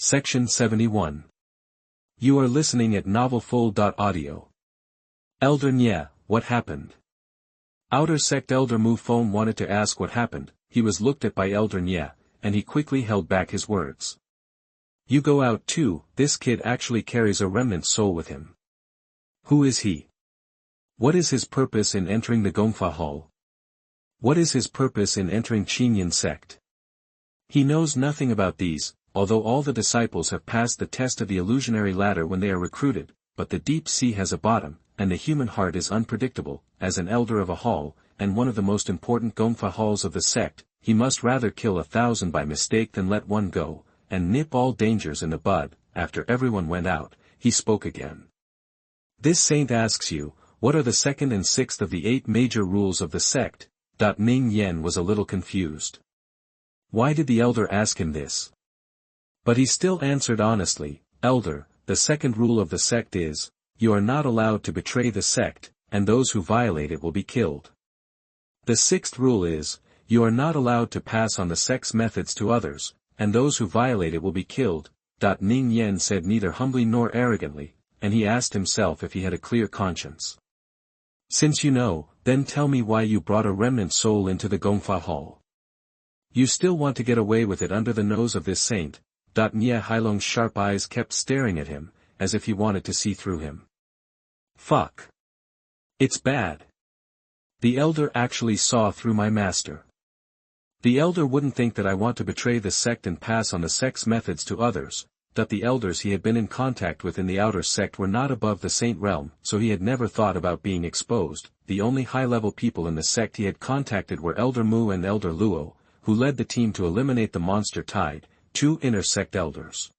Section 71. You are listening at novelfull.audio. Elder Nye, what happened? Outer Sect Elder Mu Feng wanted to ask what happened. He was looked at by Elder Nye, and he quickly held back his words. You go out too. This kid actually carries a remnant soul with him. Who is he? What is his purpose in entering the Gongfa Hall? What is his purpose in entering Qingyun Sect? He knows nothing about these, although all the disciples have passed the test of the illusionary ladder when they are recruited, but the deep sea has a bottom, and the human heart is unpredictable. As an elder of a hall, and one of the most important Gongfa halls of the sect, he must rather kill 1,000 by mistake than let one go, and nip all dangers in the bud. After everyone went out, he spoke again. This saint asks you, what are the second and sixth of the 8 major rules of the sect? Ning Yen was a little confused. Why did the elder ask him this? But he still answered honestly, Elder, the second rule of the sect is, you are not allowed to betray the sect, and those who violate it will be killed. The sixth rule is, you are not allowed to pass on the sect's methods to others, and those who violate it will be killed. Ning Yen said neither humbly nor arrogantly, and he asked himself if he had a clear conscience. Since you know, then tell me why you brought a remnant soul into the Gongfa Hall. You still want to get away with it under the nose of this saint. Nye Hailong's sharp eyes kept staring at him, as if he wanted to see through him. Fuck. It's bad. The elder actually saw through my master. The elder wouldn't think that I want to betray the sect and pass on the sect's methods to others. The elders he had been in contact with in the outer sect were not above the saint realm, so he had never thought about being exposed. The only high-level people in the sect he had contacted were Elder Mu and Elder Luo, who led the team to eliminate the monster tide, 2 inner sect elders.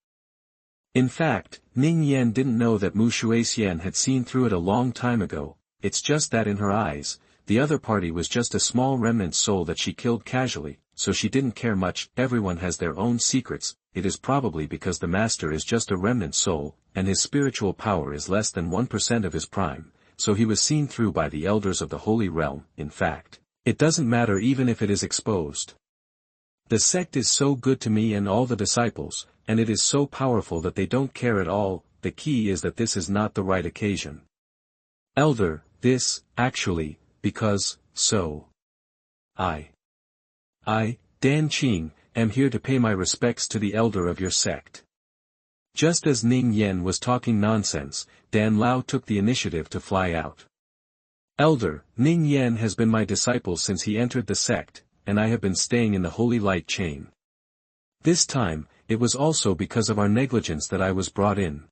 In fact, Ning Yen didn't know that Mu Shuixian had seen through it a long time ago. It's just that in her eyes, the other party was just a small remnant soul that she killed casually, so she didn't care much. Everyone has their own secrets. It is probably because the master is just a remnant soul, and his spiritual power is less than 1% of his prime, so he was seen through by the elders of the Holy Realm. In fact, it doesn't matter even if it is exposed. The sect is so good to me and all the disciples, and it is so powerful that they don't care at all. The key is that this is not the right occasion. Elder, this, actually, because, so. I, Dan Qing, am here to pay my respects to the elder of your sect. Just as Ning Yen was talking nonsense, Dan Lao took the initiative to fly out. Elder, Ning Yen has been my disciple since he entered the sect, and I have been staying in the Holy Light chain. This time, it was also because of our negligence that I was brought in.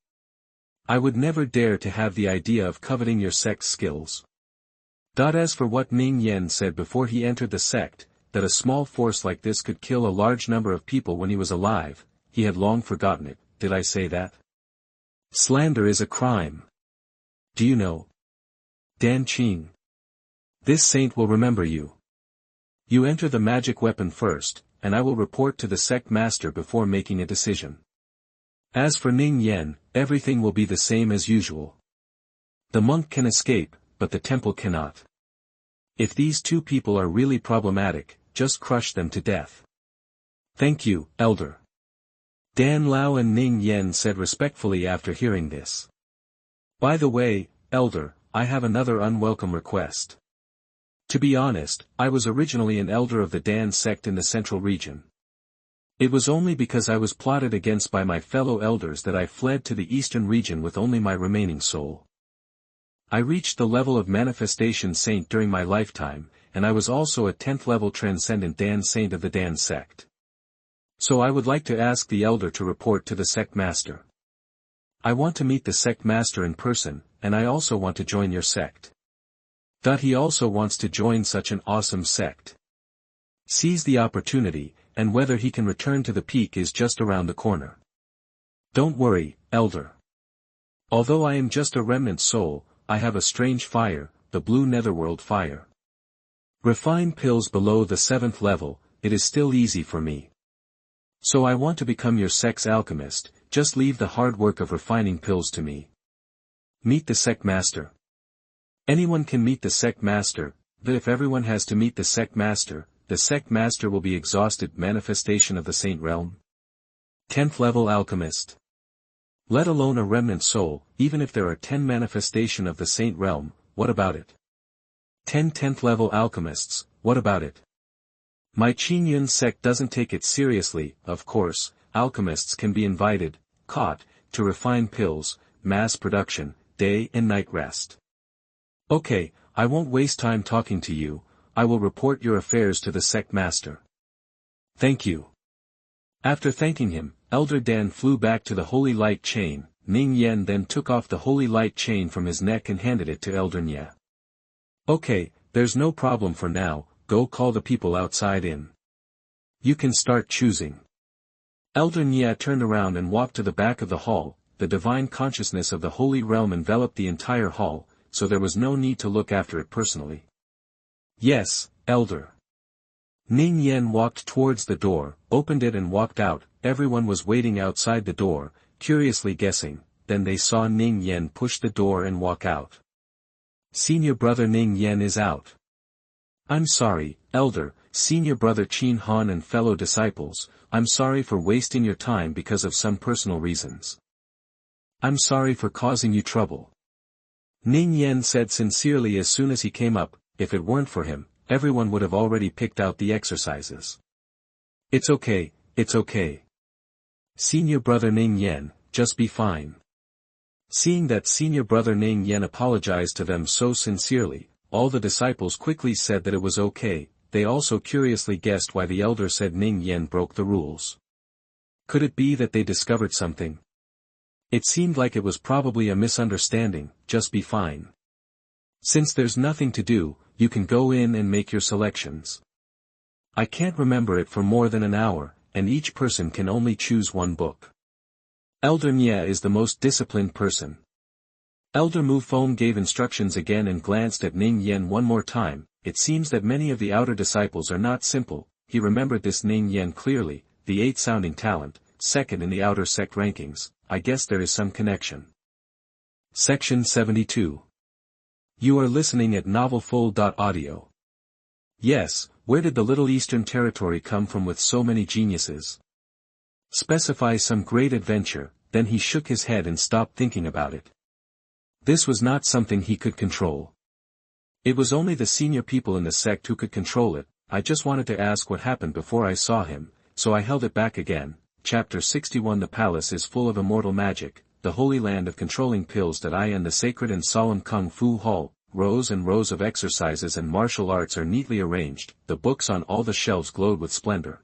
I would never dare to have the idea of coveting your sect's skills. As for what Ning Yen said before he entered the sect, that a small force like this could kill a large number of people when he was alive, he had long forgotten it. Did I say that? Slander is a crime. Do you know? Dan Qing. This saint will remember you. You enter the magic weapon first, and I will report to the sect master before making a decision. As for Ning Yen, everything will be the same as usual. The monk can escape, but the temple cannot. If these 2 people are really problematic, just crush them to death. Thank you, Elder. Dan Lao and Ning Yen said respectfully after hearing this. By the way, Elder, I have another unwelcome request. To be honest, I was originally an elder of the Dan sect in the central region. It was only because I was plotted against by my fellow elders that I fled to the eastern region with only my remaining soul. I reached the level of manifestation saint during my lifetime, and I was also a 10th level transcendent Dan saint of the Dan sect. So I would like to ask the elder to report to the sect master. I want to meet the sect master in person, and I also want to join your sect. He also wants to join such an awesome sect. Seize the opportunity, and whether he can return to the peak is just around the corner. Don't worry, Elder. Although I am just a remnant soul, I have a strange fire, the blue netherworld fire. Refine pills below the 7th level, it is still easy for me. So I want to become your sect's alchemist, just leave the hard work of refining pills to me. Meet the sect master. Anyone can meet the sect master, but if everyone has to meet the sect master will be exhausted. Manifestation of the saint realm. 10th level alchemist. Let alone a remnant soul, even if there are 10 manifestation of the saint realm, what about it? 10 10th level alchemists, what about it? My Qingyun Sect doesn't take it seriously. Of course, alchemists can be invited, caught, to refine pills, mass production, day and night rest. Okay, I won't waste time talking to you, I will report your affairs to the sect master. Thank you. After thanking him, Elder Dan flew back to the holy light chain. Ning Yen then took off the holy light chain from his neck and handed it to Elder Nye. Okay, there's no problem for now, go call the people outside in. You can start choosing. Elder Nye turned around and walked to the back of the hall. The divine consciousness of the holy realm enveloped the entire hall, so there was no need to look after it personally. Yes, Elder. Ning Yen walked towards the door, opened it and walked out. Everyone was waiting outside the door, curiously guessing. Then they saw Ning Yen push the door and walk out. Senior brother Ning Yen is out. I'm sorry, Elder, senior brother Qin Han and fellow disciples, I'm sorry for wasting your time because of some personal reasons. I'm sorry for causing you trouble. Ning Yen said sincerely as soon as he came up. If it weren't for him, everyone would have already picked out the exercises. It's okay, it's okay. Senior brother Ning Yen, just be fine. Seeing that senior brother Ning Yen apologized to them so sincerely, all the disciples quickly said that it was okay. They also curiously guessed why the elder said Ning Yen broke the rules. Could it be that they discovered something? It seemed like it was probably a misunderstanding. Just be fine. Since there's nothing to do, you can go in and make your selections. I can't remember it for more than an hour, and each person can only choose one book. Elder Nye is the most disciplined person. Elder Mu Feng gave instructions again and glanced at Ning Yen one more time. It seems that many of the outer disciples are not simple. He remembered this Ning Yen clearly, the 8th sounding talent, second in the outer sect rankings. I guess there is some connection. Section 72. You are listening at novelfull.audio. Yes, where did the Little Eastern Territory come from with so many geniuses? Specify some great adventure. Then he shook his head and stopped thinking about it. This was not something he could control. It was only the senior people in the sect who could control it. I just wanted to ask what happened before I saw him, so I held it back again. Chapter 61. The palace is full of immortal magic, the holy land of controlling pills that I and the sacred and solemn Kung Fu Hall. Rows and rows of exercises and martial arts are neatly arranged, the books on all the shelves glowed with splendor.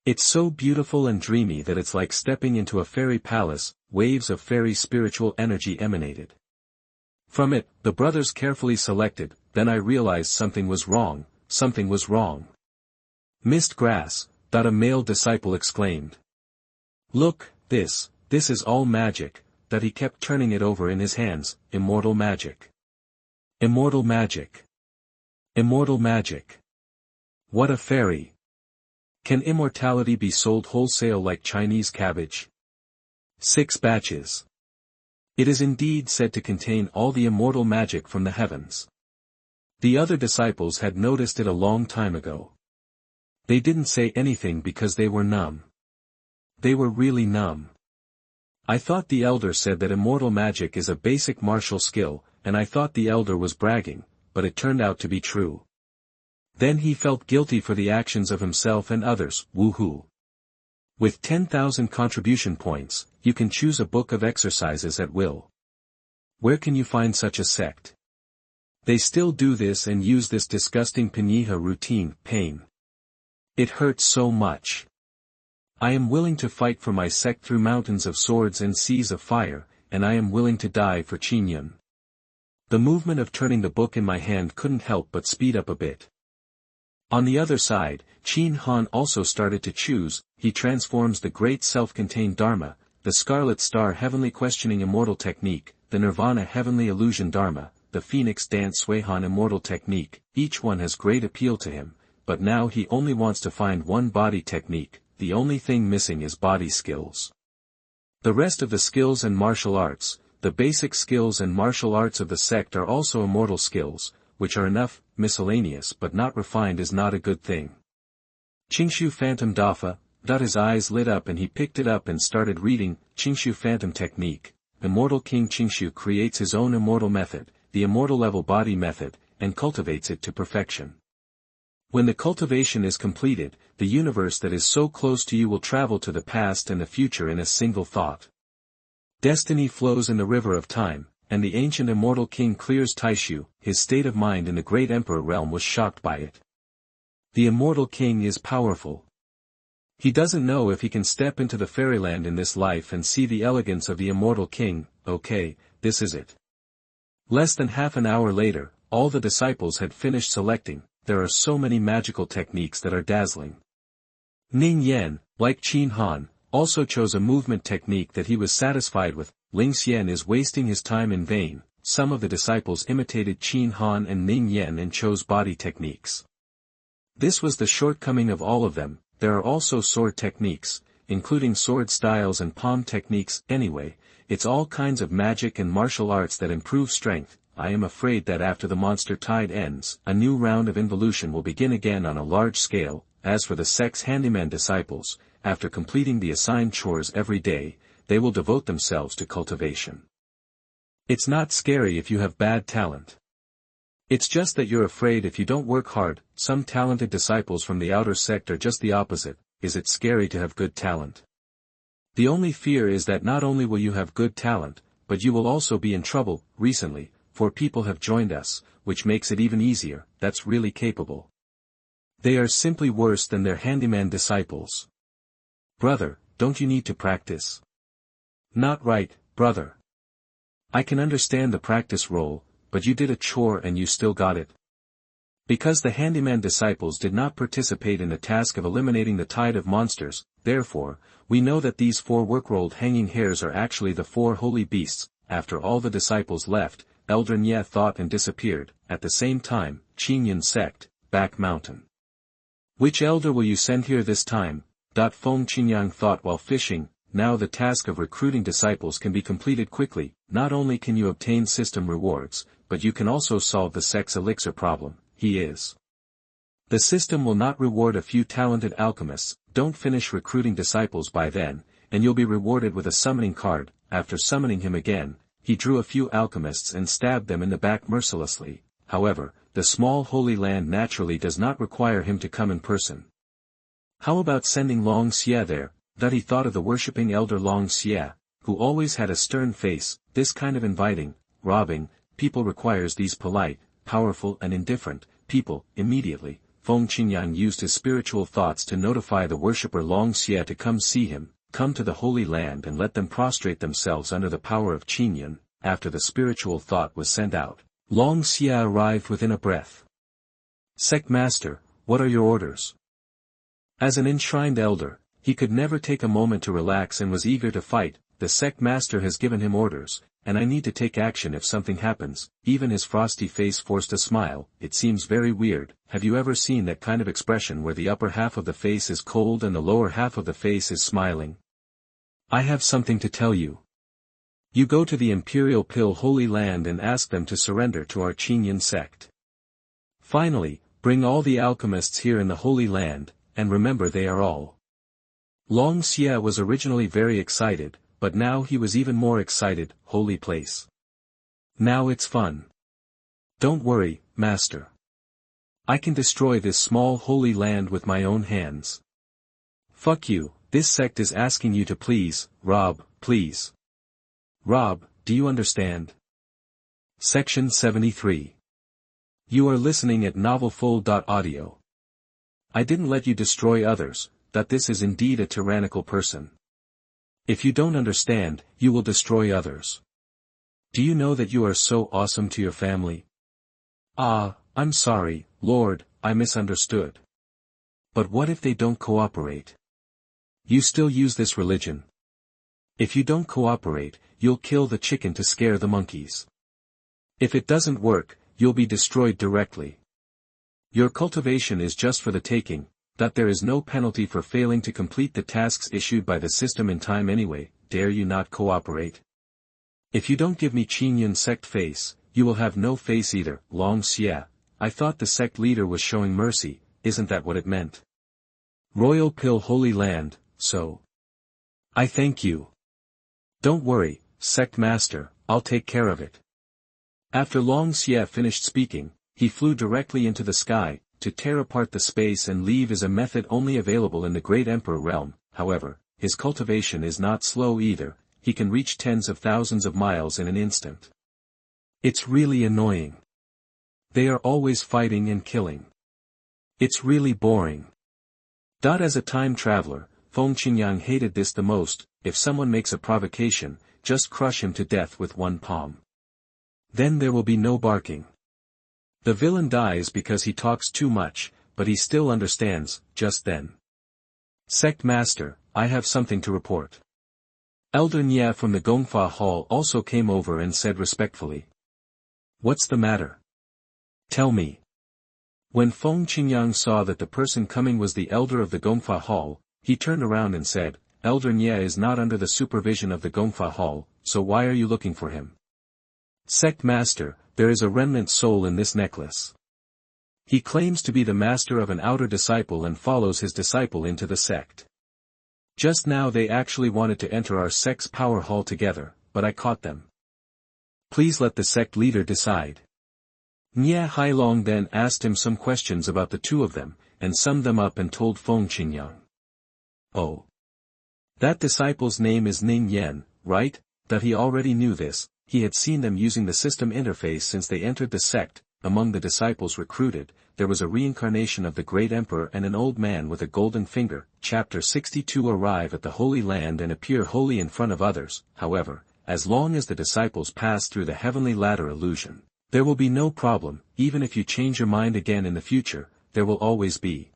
It's so beautiful and dreamy that it's like stepping into a fairy palace. Waves of fairy spiritual energy emanated from it. The brothers carefully selected. Then I realized something was wrong. Something was wrong. Mist grass, that a male disciple exclaimed. Look, this is all magic, that he kept turning it over in his hands. Immortal magic. Immortal magic. Immortal magic. What a fairy. Can immortality be sold wholesale like Chinese cabbage? 6 batches. It is indeed said to contain all the immortal magic from the heavens. The other disciples had noticed it a long time ago. They didn't say anything because they were numb. They were really numb. I thought the elder said that immortal magic is a basic martial skill, and I thought the elder was bragging, but it turned out to be true. Then he felt guilty for the actions of himself and others. Woohoo! With 10,000 contribution points, you can choose a book of exercises at will. Where can you find such a sect? They still do this and use this disgusting Pinyiha routine. Pain. It hurts so much. I am willing to fight for my sect through mountains of swords and seas of fire, and I am willing to die for Qingyun. The movement of turning the book in my hand couldn't help but speed up a bit. On the other side, Qin Han also started to choose. He transforms the great self-contained Dharma, the Scarlet Star Heavenly Questioning Immortal Technique, the Nirvana Heavenly Illusion Dharma, the Phoenix Dance Suihan Immortal Technique. Each one has great appeal to him, but now he only wants to find one body technique. The only thing missing is body skills. The rest of the skills and martial arts, the basic skills and martial arts of the sect are also immortal skills, which are enough. Miscellaneous but not refined is not a good thing. Qingshu Phantom Dafa, His eyes lit up and he picked it up and started reading. Qingshu Phantom Technique. Immortal King Qingshu creates his own immortal method, the immortal level body method, and cultivates it to perfection. When the cultivation is completed, the universe that is so close to you will travel to the past and the future in a single thought. Destiny flows in the river of time, and the ancient immortal king clears Taishu. His state of mind in the great emperor realm was shocked by it. The immortal king is powerful. He doesn't know if he can step into the fairyland in this life and see the elegance of the immortal king. Okay, this is it. Less than half an hour later, all the disciples had finished selecting. There are so many magical techniques that are dazzling. Ning Yan, like Qin Han, also chose a movement technique that he was satisfied with. Ling Xian is wasting his time in vain. Some of the disciples imitated Qin Han and Ning Yan and chose body techniques. This was the shortcoming of all of them. There are also sword techniques, including sword styles and palm techniques. Anyway, it's all kinds of magic and martial arts that improve strength. I am afraid that after the monster tide ends, a new round of involution will begin again on a large scale. As for the sect's handyman disciples, after completing the assigned chores every day, they will devote themselves to cultivation. It's not scary if you have bad talent. It's just that you're afraid if you don't work hard. Some talented disciples from the outer sect are just the opposite. Is it scary to have good talent? The only fear is that not only will you have good talent, but you will also be in trouble. Recently, 4 people have joined us, which makes it even easier. That's really capable. They are simply worse than their handyman disciples. Brother, don't you need to practice? Not right, brother. I can understand the practice role, but you did a chore and you still got it. Because the handyman disciples did not participate in the task of eliminating the tide of monsters, therefore, we know that these 4 work-rolled hanging hairs are actually the 4 holy beasts. After all the disciples left, Elder Nye thought and disappeared. At the same time, Qingyun Sect, Back Mountain. Which elder will you send here this time? Feng Qingyang thought while fishing. Now the task of recruiting disciples can be completed quickly. Not only can you obtain system rewards, but you can also solve the sect's elixir problem. He is. The system will not reward a few talented alchemists. Don't finish recruiting disciples by then, and you'll be rewarded with a summoning card. After summoning him again, he drew a few alchemists and stabbed them in the back mercilessly. However, the small holy land naturally does not require him to come in person. How about sending Long Xie there? That he thought of the worshipping elder Long Xie, who always had a stern face. This kind of inviting, robbing, people requires these polite, powerful and indifferent people. Immediately, Feng Qingyang used his spiritual thoughts to notify the worshipper Long Xie to come see him, come to the Holy Land and let them prostrate themselves under the power of Qingyun. After the spiritual thought was sent out, Long Xie arrived within a breath. Sect Master, what are your orders? As an enshrined elder, he could never take a moment to relax and was eager to fight. The sect master has given him orders, and I need to take action if something happens. Even his frosty face forced a smile. It seems very weird. Have you ever seen that kind of expression where the upper half of the face is cold and the lower half of the face is smiling? I have something to tell you. You go to the Imperial Pill Holy Land and ask them to surrender to our Qingyun Sect. Finally, bring all the alchemists here in the Holy Land, and remember they are all. Long Xie was originally very excited, but now he was even more excited. Holy place. Now it's fun. Don't worry, Master. I can destroy this small holy land with my own hands. Fuck you, this sect is asking you to please, Rob, please. Rob, do you understand? Section 73. You are listening at novelfull.audio. I didn't let you destroy others, that this is indeed a tyrannical person. If you don't understand, you will destroy others. Do you know that you are so awesome to your family? Ah, I'm sorry, Lord, I misunderstood. But what if they don't cooperate? You still use this religion. If you don't cooperate, you'll kill the chicken to scare the monkeys. If it doesn't work, you'll be destroyed directly. Your cultivation is just for the taking, that there is no penalty for failing to complete the tasks issued by the system in time anyway. Dare you not cooperate? If you don't give me Qingyun Sect face, you will have no face either. Long Xie, I thought the sect leader was showing mercy, isn't that what it meant? Royal Pill Holy Land, so. I thank you. Don't worry, Sect Master, I'll take care of it. After Long Xie finished speaking, he flew directly into the sky. To tear apart the space and leave is a method only available in the Great Emperor realm. However, his cultivation is not slow either, he can reach tens of thousands of miles in an instant. It's really annoying. They are always fighting and killing. It's really boring. As a time traveler, Feng Qingyang hated this the most. If someone makes a provocation, just crush him to death with one palm. Then there will be no barking. The villain dies because he talks too much, but he still understands. Just then. Sect Master, I have something to report. Elder Nye from the Gongfa Hall also came over and said respectfully. What's the matter? Tell me. When Feng Qingyang saw that the person coming was the elder of the Gongfa Hall, he turned around and said, Elder Nye is not under the supervision of the Gongfa Hall, so why are you looking for him? Sect Master, there is a remnant soul in this necklace. He claims to be the master of an outer disciple and follows his disciple into the sect. Just now they actually wanted to enter our sect's power hall together, but I caught them. Please let the sect leader decide. Nye Hailong then asked him some questions about the two of them, and summed them up and told Feng Qingyang. Oh. That disciple's name is Ning Yen, right? That he already knew this, he had seen them using the system interface since they entered the sect. Among the disciples recruited, there was a reincarnation of the Great Emperor and an old man with a golden finger. Chapter 62. Arrive at the Holy Land and appear holy in front of others. However, as long as the disciples pass through the heavenly ladder illusion, there will be no problem. Even if you change your mind again in the future, there will always be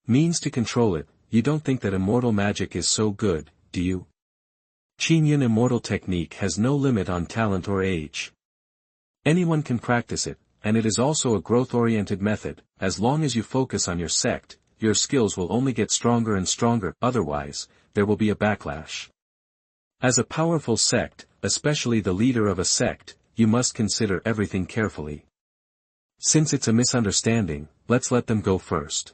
means to control it. You don't think that immortal magic is so good, do you? Qingyun immortal technique has no limit on talent or age. Anyone can practice it, and it is also a growth-oriented method. As long as you focus on your sect, your skills will only get stronger and stronger. Otherwise, there will be a backlash. As a powerful sect, especially the leader of a sect, you must consider everything carefully. Since it's a misunderstanding, let's let them go first.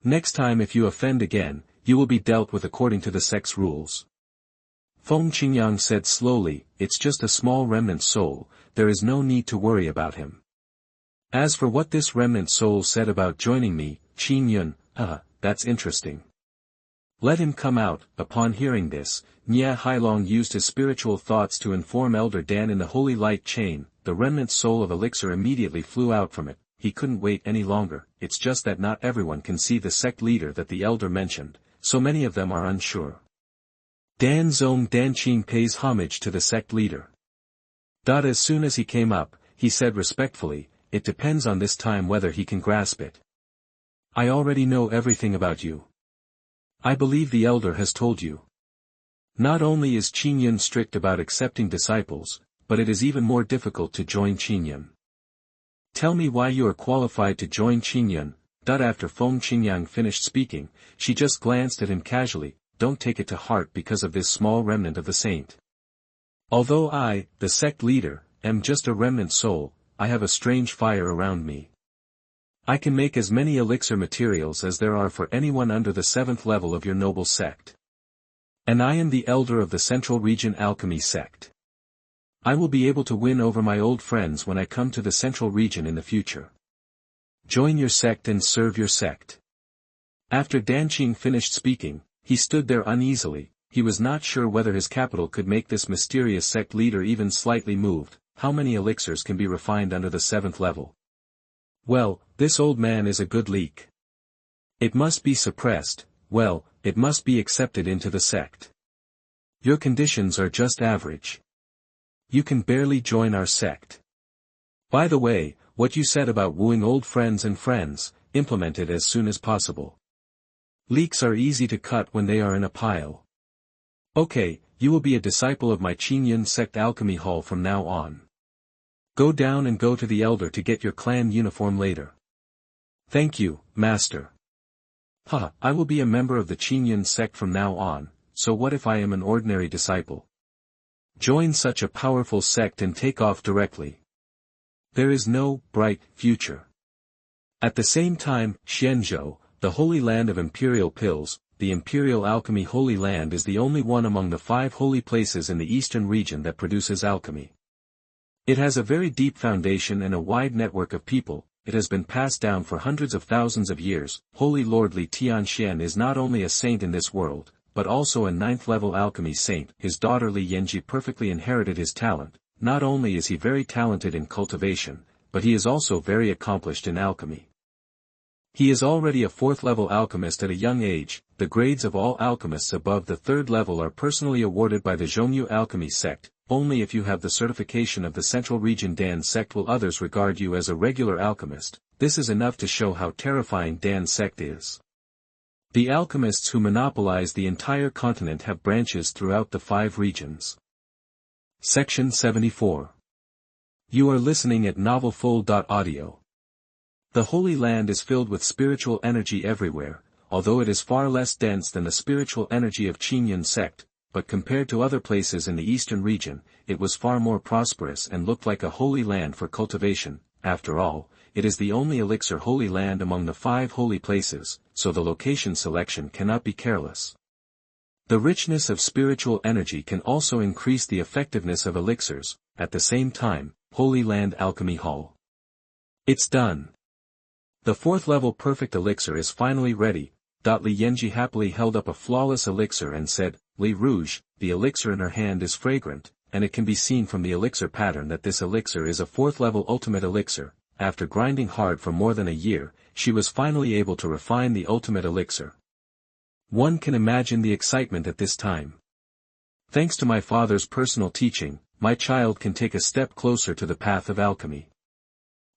Next time if you offend again, you will be dealt with according to the sect's rules. Feng Qingyang said slowly, it's just a small remnant soul, there is no need to worry about him. As for what this remnant soul said about joining me, Qingyun, that's interesting. Let him come out. Upon hearing this, Nye Hailong used his spiritual thoughts to inform Elder Dan in the Holy Light Chain. The remnant soul of Elixir immediately flew out from it. He couldn't wait any longer. It's just that not everyone can see the sect leader that the elder mentioned, so many of them are unsure. Dan Zong Danqing pays homage to the sect leader. As soon as he came up, he said respectfully, it depends on this time whether he can grasp it. I already know everything about you. I believe the elder has told you. Not only is Qingyun strict about accepting disciples, but it is even more difficult to join Qingyun. Tell me why you are qualified to join Qingyun. After Feng Qingyang finished speaking, she just glanced at him casually. Don't take it to heart because of this small remnant of the saint. Although I, the sect leader, am just a remnant soul, I have a strange fire around me. I can make as many elixir materials as there are for anyone under the 7th level of your noble sect. And I am the elder of the Central Region Alchemy sect. I will be able to win over my old friends when I come to the Central Region in the future. Join your sect and serve your sect. After Danqing finished speaking, he stood there uneasily. He was not sure whether his capital could make this mysterious sect leader even slightly moved. How many elixirs can be refined under the 7th level? Well, this old man is a good leak. It must be suppressed. Well, it must be accepted into the sect. Your conditions are just average. You can barely join our sect. By the way, what you said about wooing old friends and friends, implement it as soon as possible. Leaks are easy to cut when they are in a pile. Okay, you will be a disciple of my Qingyun Sect Alchemy Hall from now on. Go down and go to the elder to get your clan uniform later. Thank you, master. I will be a member of the Qingyun Sect from now on, so what if I am an ordinary disciple? Join such a powerful sect and take off directly. There is no bright future. At the same time, Xianzhou, the Holy Land of Imperial Pills. The Imperial Alchemy Holy Land is the only one among the 5 holy places in the eastern region that produces alchemy. It has a very deep foundation and a wide network of people. It has been passed down for hundreds of thousands of years. Holy Lord Li Tianxian is not only a saint in this world, but also a 9th-level alchemy saint. His daughter Li Yanji perfectly inherited his talent. Not only is he very talented in cultivation, but he is also very accomplished in alchemy. He is already a 4th-level alchemist at a young age. The grades of all alchemists above the 3rd level are personally awarded by the Zhongyu Alchemy Sect. Only if you have the certification of the Central Region Dan Sect will others regard you as a regular alchemist. This is enough to show how terrifying Dan Sect is. The alchemists who monopolize the entire continent have branches throughout the 5 regions. Section 74. You are listening at novelfull.audio. The Holy Land is filled with spiritual energy everywhere, although it is far less dense than the spiritual energy of Qingyun Sect, but compared to other places in the eastern region, it was far more prosperous and looked like a holy land for cultivation. After all, it is the only elixir holy land among the 5 holy places, so the location selection cannot be careless. The richness of spiritual energy can also increase the effectiveness of elixirs. At the same time, Holy Land Alchemy Hall. It's done. The 4th-level perfect elixir is finally ready. Li Yanji happily held up a flawless elixir and said, "Li Rouge." The elixir in her hand is fragrant, and it can be seen from the elixir pattern that this elixir is a 4th-level ultimate elixir. After grinding hard for more than a year, she was finally able to refine the ultimate elixir. One can imagine the excitement at this time. Thanks to my father's personal teaching, my child can take a step closer to the path of alchemy.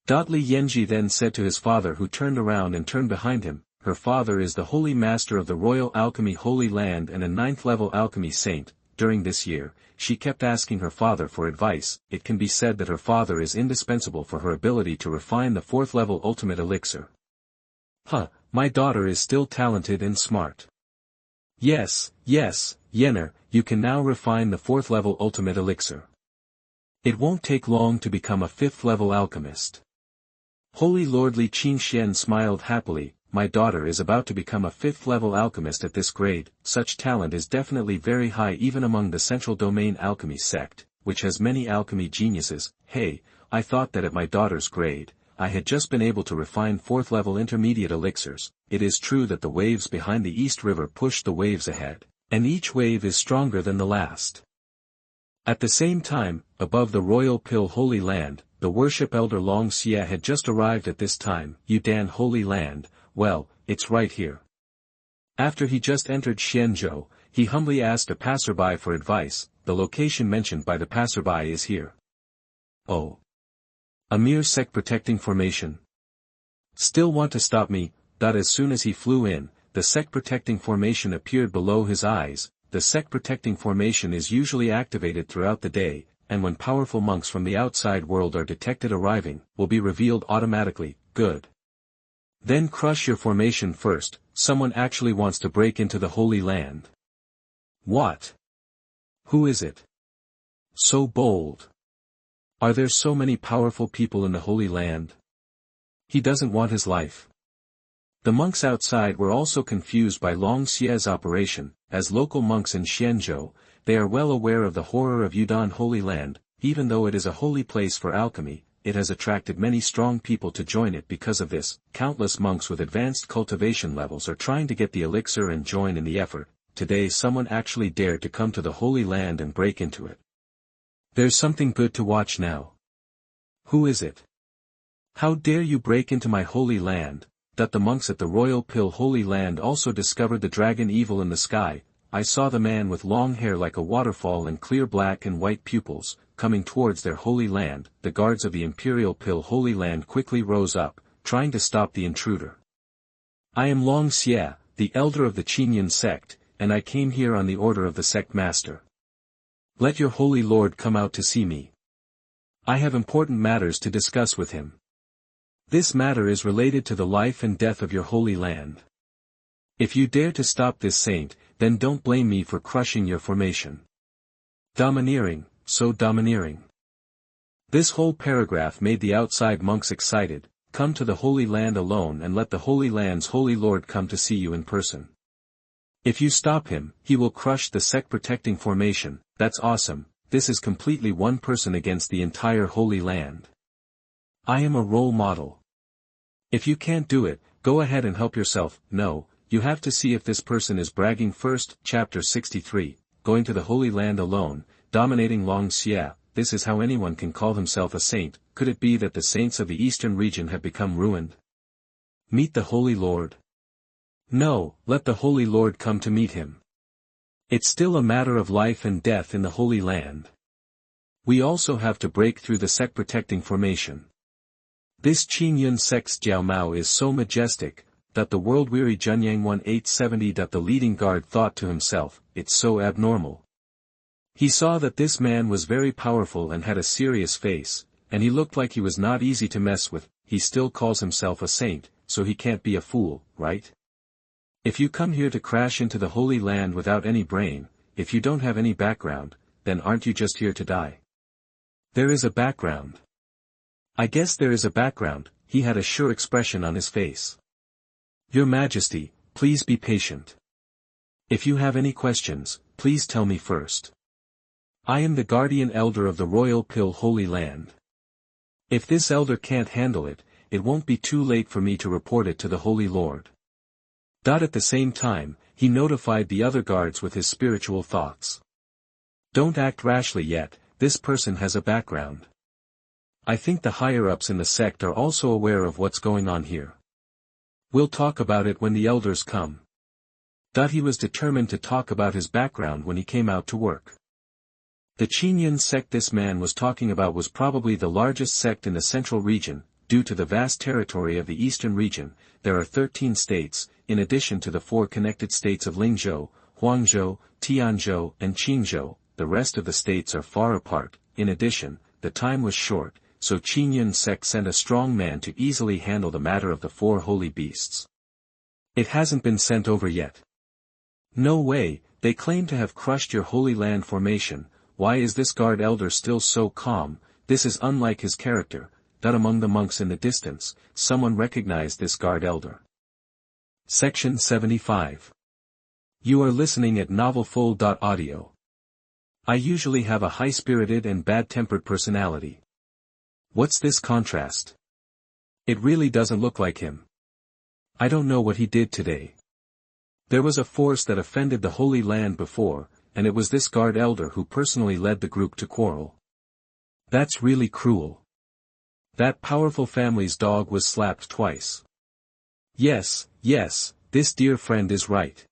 Li Yanji then said to his father, who turned around and turned behind him, her father is the Holy Master of the Royal Alchemy Holy Land and a 9th-level alchemy saint. During this year, she kept asking her father for advice. It can be said that her father is indispensable for her ability to refine the 4th-level ultimate elixir. My daughter is still talented and smart. Yes, Yenner, you can now refine the 4th-level ultimate elixir. It won't take long to become a 5th-level alchemist. Holy Lord Li Qingxian smiled happily. My daughter is about to become a 5th-level alchemist at this grade. Such talent is definitely very high even among the Central Domain Alchemy Sect, which has many alchemy geniuses. Hey, I thought that at my daughter's grade, I had just been able to refine 4th-level intermediate elixirs. It is true that the waves behind the East River push the waves ahead, and each wave is stronger than the last. At the same time, above the Royal Pill Holy Land, the worship elder Long Xia had just arrived at this time. Yudan Holy Land, well, it's right here. After he just entered Xianzhou, he humbly asked a passerby for advice. The location mentioned by the passerby is here. Oh. A mere sect-protecting formation. Still want to stop me? As soon as he flew in, the sect-protecting formation appeared below his eyes. The sect-protecting formation is usually activated throughout the day, and when powerful monks from the outside world are detected arriving, will be revealed automatically. Good. Then crush your formation first. Someone actually wants to break into the Holy Land. What? Who is it? So bold. Are there so many powerful people in the Holy Land? He doesn't want his life. The monks outside were also confused by Long Xia's operation. As local monks in Xianzhou, they are well aware of the horror of Yudan Holy Land. Even though it is a holy place for alchemy, it has attracted many strong people to join it. Because of this, countless monks with advanced cultivation levels are trying to get the elixir and join in the effort. Today someone actually dared to come to the Holy Land and break into it. There's something good to watch now. Who is it? How dare you break into my Holy Land? That the monks at the Royal Pill Holy Land also discovered the dragon evil in the sky. I saw the man with long hair like a waterfall and clear black and white pupils, coming towards their Holy Land. The guards of the Imperial Pill Holy Land quickly rose up, trying to stop the intruder. I am Long Xia, the elder of the Qingyun Sect, and I came here on the order of the sect master. Let your holy lord come out to see me. I have important matters to discuss with him. This matter is related to the life and death of your Holy Land. If you dare to stop this saint, then don't blame me for crushing your formation. Domineering, so domineering. This whole paragraph made the outside monks excited. come to the Holy Land alone and let the Holy Land's Holy Lord come to see you in person. If you stop him, he will crush the sect protecting formation. That's awesome. This is completely one person against the entire Holy Land. I am a role model. If you can't do it, go ahead and help yourself. No, you have to see if this person is bragging first. Chapter 63, Going to the Holy Land Alone, Dominating Long Xia. This is how anyone can call himself a saint. Could it be that the saints of the eastern region have become ruined? Meet the Holy Lord? No, let the Holy Lord come to meet him. It's still a matter of life and death in the Holy Land. We also have to break through the sect protecting formation. This Qingyun Sect's Jiao Mao is so majestic, that the world-weary Zhunyang 1870. The leading guard thought to himself, it's so abnormal. He saw that this man was very powerful and had a serious face, and he looked like he was not easy to mess with. He still calls himself a saint, so he can't be a fool, right? If you come here to crash into the Holy Land without any brain, if you don't have any background, then aren't you just here to die? There is a background. I guess there is a background. He had a sure expression on his face. Your Majesty, please be patient. If you have any questions, please tell me first. I am the guardian elder of the Royal Pill Holy Land. If this elder can't handle it, it won't be too late for me to report it to the Holy Lord. At the same time, he notified the other guards with his spiritual thoughts. Don't act rashly yet, this person has a background. I think the higher-ups in the sect are also aware of what's going on here. We'll talk about it when the elders come. He was determined to talk about his background when he came out to work. The Qingyun Sect this man was talking about was probably the largest sect in the central region. Due to the vast territory of the eastern region, there are 13 states, in addition to the 4 connected states of Lingzhou, Huangzhou, Tianzhou and Qingzhou. The rest of the states are far apart. In addition, the time was short, so Qingyun Sect sent a strong man to easily handle the matter of the 4 holy beasts. It hasn't been sent over yet. No way, they claim to have crushed your Holy Land formation. Why is this guard elder still so calm? This is unlike his character. Among the monks in the distance, someone recognized this guard elder. Section 75. You are listening at novelfull.audio. I usually have a high-spirited and bad-tempered personality. What's this contrast? It really doesn't look like him. I don't know what he did today. There was a force that offended the Holy Land before, and it was this guard elder who personally led the group to quarrel. That's really cruel. That powerful family's dog was slapped twice. Yes, this dear friend is right.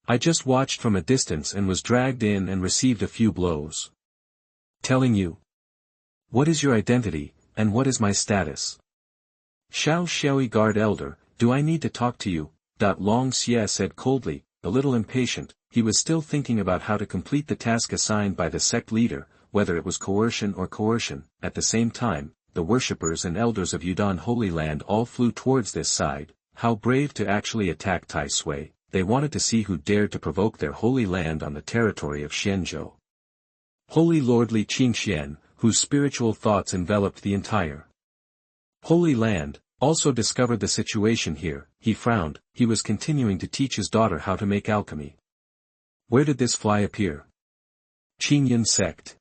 I just watched from a distance and was dragged in and received a few blows. Telling you. What is your identity, and what is my status? Xiao Xiaoi guard elder, do I need to talk to you? Long Xie said coldly, a little impatient. He was still thinking about how to complete the task assigned by the sect leader, whether it was coercion or coercion. At the same time, the worshippers and elders of Yudon Holy Land all flew towards this side. How brave to actually attack Tai Sui. They wanted to see who dared to provoke their Holy Land on the territory of Xianzhou. Holy Lord Li Qingxian, whose spiritual thoughts enveloped the entire Holy Land, also discovered the situation here. He frowned. He was continuing to teach his daughter how to make alchemy. Where did this fly appear? Qingyun Sect.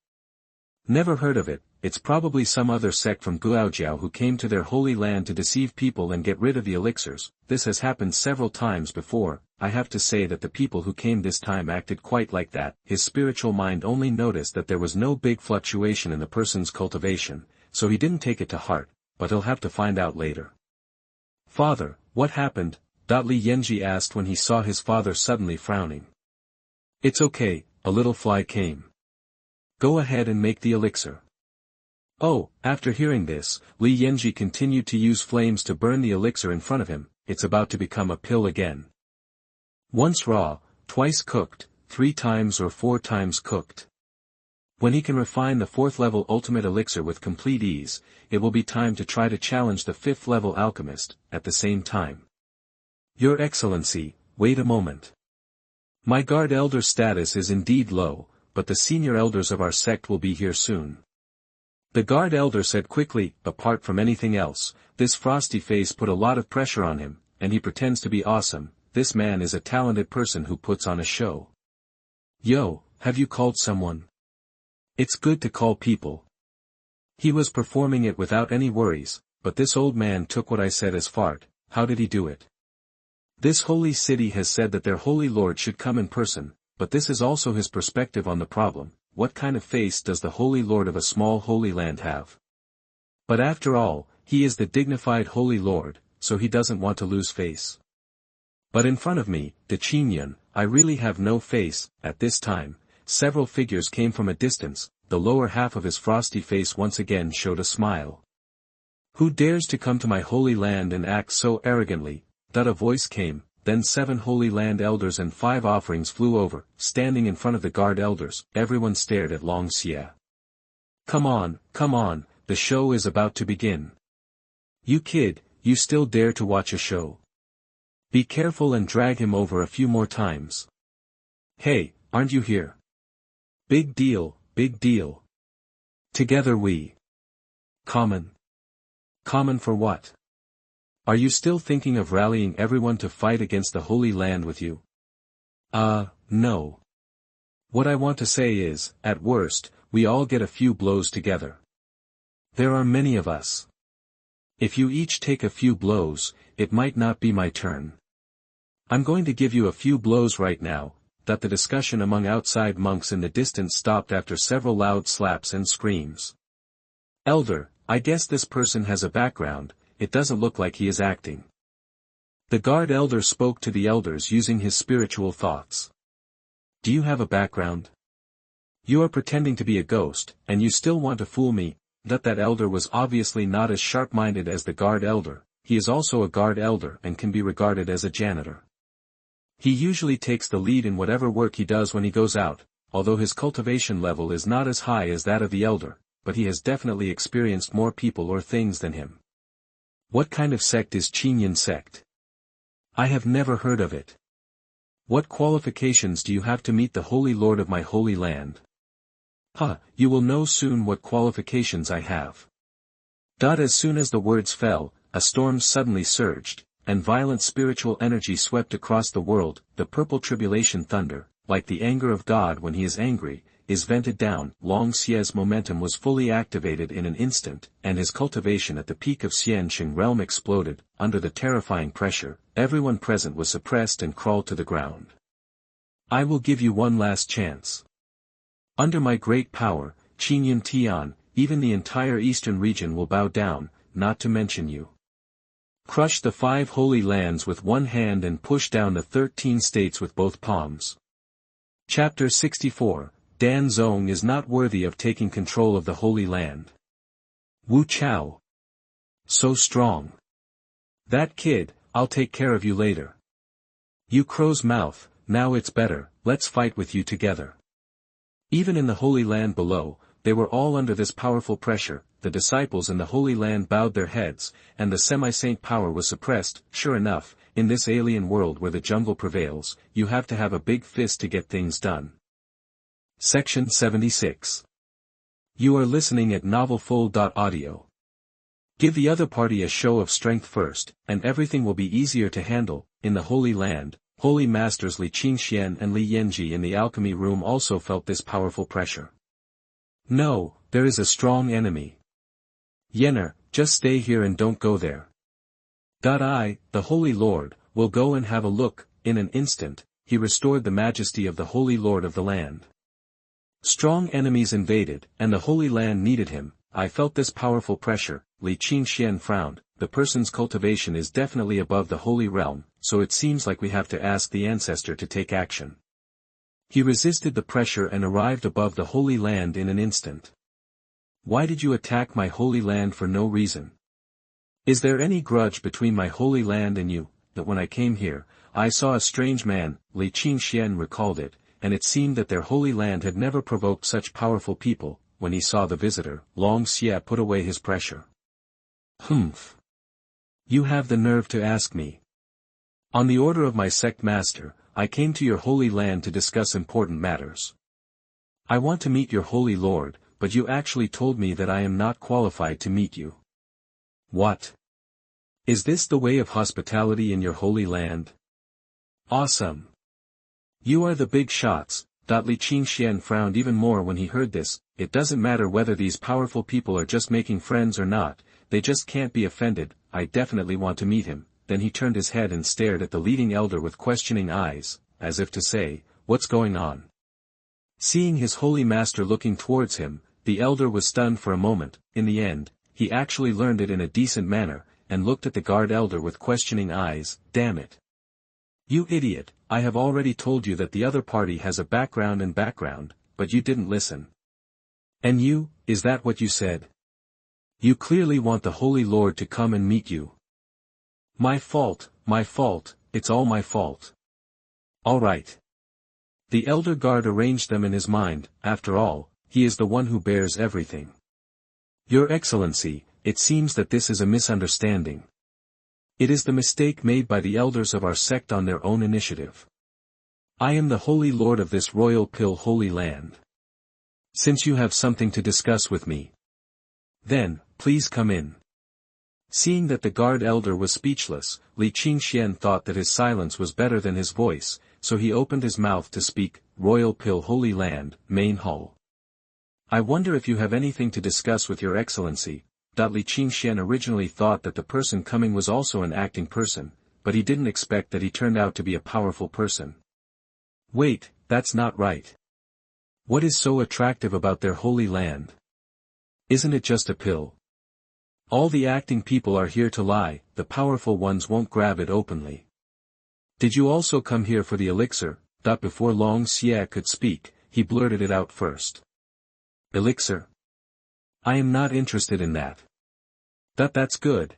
Never heard of it. It's probably some other sect from Guaojiao who came to their Holy Land to deceive people and get rid of the elixirs. This has happened several times before. I have to say that the people who came this time acted quite like that. His spiritual mind only noticed that there was no big fluctuation in the person's cultivation, so he didn't take it to heart, but he'll have to find out later. Father, what happened? Li Yanji asked when he saw his father suddenly frowning. It's okay, a little fly came. Go ahead and make the elixir. Oh, after hearing this, Li Yanji continued to use flames to burn the elixir in front of him. It's about to become a pill again. Once raw, twice cooked, 3 times or 4 times cooked. When he can refine the 4th level ultimate elixir with complete ease, it will be time to try to challenge the 5th level alchemist. At the same time. Your Excellency, wait a moment. My guard elder status is indeed low, but the senior elders of our sect will be here soon. The guard elder said quickly, apart from anything else, this frosty face put a lot of pressure on him, and he pretends to be awesome. This man is a talented person who puts on a show. Yo, have you called someone? It's good to call people. He was performing it without any worries, but this old man took what I said as fart. How did he do it? This holy city has said that their holy lord should come in person, but this is also his perspective on the problem. What kind of face does the holy lord of a small holy land have? But after all, he is the dignified holy lord, so he doesn't want to lose face. But in front of me, the Qingyun, I really have no face. At this time, several figures came from a distance. The lower half of his frosty face once again showed a smile. Who dares to come to my holy land and act so arrogantly? That a voice came. Then 7 holy land elders and 5 offerings flew over, standing in front of the guard elders. Everyone stared at Long Xie. Come on, the show is about to begin. You kid, you still dare to watch a show? Be careful and drag him over a few more times. Hey, aren't you here? Big deal, big deal. Together we. Common for what? Are you still thinking of rallying everyone to fight against the Holy Land with you? No. What I want to say is, at worst, we all get a few blows together. There are many of us. If you each take a few blows, it might not be my turn. I'm going to give you a few blows right now. That the discussion among outside monks in the distance stopped after several loud slaps and screams. Elder, I guess this person has a background. It doesn't look like he is acting. The guard elder spoke to the elders using his spiritual thoughts. Do you have a background? You are pretending to be a ghost, and you still want to fool me. That elder was obviously not as sharp-minded as the guard elder. He is also a guard elder and can be regarded as a janitor. He usually takes the lead in whatever work he does when he goes out, although his cultivation level is not as high as that of the elder, but he has definitely experienced more people or things than him. What kind of sect is Qingyun Sect? I have never heard of it. What qualifications do you have to meet the holy lord of my holy land? You will know soon what qualifications I have. As soon as the words fell, a storm suddenly surged, and violent spiritual energy swept across the world. The purple tribulation thunder, like the anger of God when he is angry, is vented down. Long Xie's momentum was fully activated in an instant, and his cultivation at the peak of Xianqing realm exploded. Under the terrifying pressure, everyone present was suppressed and crawled to the ground. I will give you one last chance. Under my great power, Qingyun Tian, even the entire eastern region will bow down, not to mention you. Crush the 5 holy lands with one hand and push down the 13 states with both palms. Chapter 64. Dan Zong is not worthy of taking control of the Holy Land. Wu Chao. So strong. That kid, I'll take care of you later. You crow's mouth, now it's better, let's fight with you together. Even in the Holy Land below, they were all under this powerful pressure. The disciples in the Holy Land bowed their heads, and the semi-saint power was suppressed. Sure enough, in this alien world where the jungle prevails, you have to have a big fist to get things done. Section 76. You are listening at novelfull.audio. Give the other party a show of strength first, and everything will be easier to handle. In the Holy Land, Holy Masters Li Qingxian and Li Yanji in the alchemy room also felt this powerful pressure. No, there is a strong enemy. Yenner, just stay here and don't go there. I, the Holy Lord, will go and have a look. In an instant, he restored the majesty of the Holy Lord of the land. Strong enemies invaded, and the Holy Land needed him. I felt this powerful pressure. Li Qingxian frowned. The person's cultivation is definitely above the Holy Realm, so it seems like we have to ask the Ancestor to take action. He resisted the pressure and arrived above the Holy Land in an instant. Why did you attack my Holy Land for no reason? Is there any grudge between my Holy Land and you? That when I came here, I saw a strange man. Li Qingxian recalled it, and it seemed that their Holy Land had never provoked such powerful people. When he saw the visitor, Long Xie put away his pressure. Humph. You have the nerve to ask me. On the order of my sect master, I came to your Holy Land to discuss important matters. I want to meet your Holy Lord, but you actually told me that I am not qualified to meet you. What? Is this the way of hospitality in your holy land? Awesome. You are the big shots. Li Qingxian frowned even more when he heard this. It doesn't matter whether these powerful people are just making friends or not, they just can't be offended. I definitely want to meet him. Then he turned his head and stared at the leading elder with questioning eyes, as if to say, what's going on? Seeing his holy master looking towards him, the elder was stunned for a moment. In the end, he actually learned it in a decent manner, and looked at the guard elder with questioning eyes. Damn it. You idiot, I have already told you that the other party has a background, but you didn't listen. And you, is that what you said? You clearly want the Holy Lord to come and meet you. My fault, it's all my fault. All right. The elder guard arranged them in his mind. After all, he is the one who bears everything. Your Excellency, it seems that this is a misunderstanding. It is the mistake made by the elders of our sect on their own initiative. I am the Holy Lord of this royal pill holy land. Since you have something to discuss with me, then, please come in. Seeing that the guard elder was speechless, Li Qingxian thought that his silence was better than his voice, so he opened his mouth to speak. Royal Pill Holy Land, Main Hall. I wonder if you have anything to discuss with your Excellency. Li Qingxian originally thought that the person coming was also an acting person, but he didn't expect that he turned out to be a powerful person. Wait, that's not right. What is so attractive about their holy land? Isn't it just a pill? All the acting people are here to lie, the powerful ones won't grab it openly. Did you also come here for the elixir? Before Long Xie could speak, he blurted it out first. Elixir? I am not interested in that. That's good.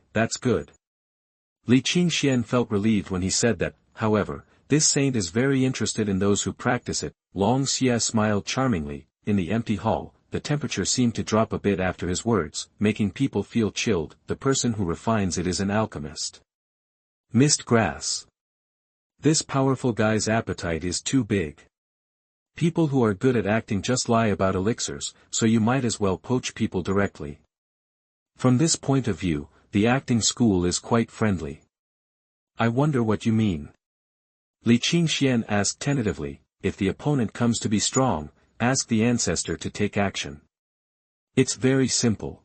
Li Qingxian felt relieved when he said that. However, this saint is very interested in those who practice it. Long Xie smiled charmingly. In the empty hall, the temperature seemed to drop a bit after his words, making people feel chilled. The person who refines it is an alchemist. Mist grass. This powerful guy's appetite is too big. People who are good at acting just lie about elixirs, so you might as well poach people directly. From this point of view, the acting school is quite friendly. I wonder what you mean. Li Qingxian asked tentatively. If the opponent comes to be strong, ask the Ancestor to take action. It's very simple.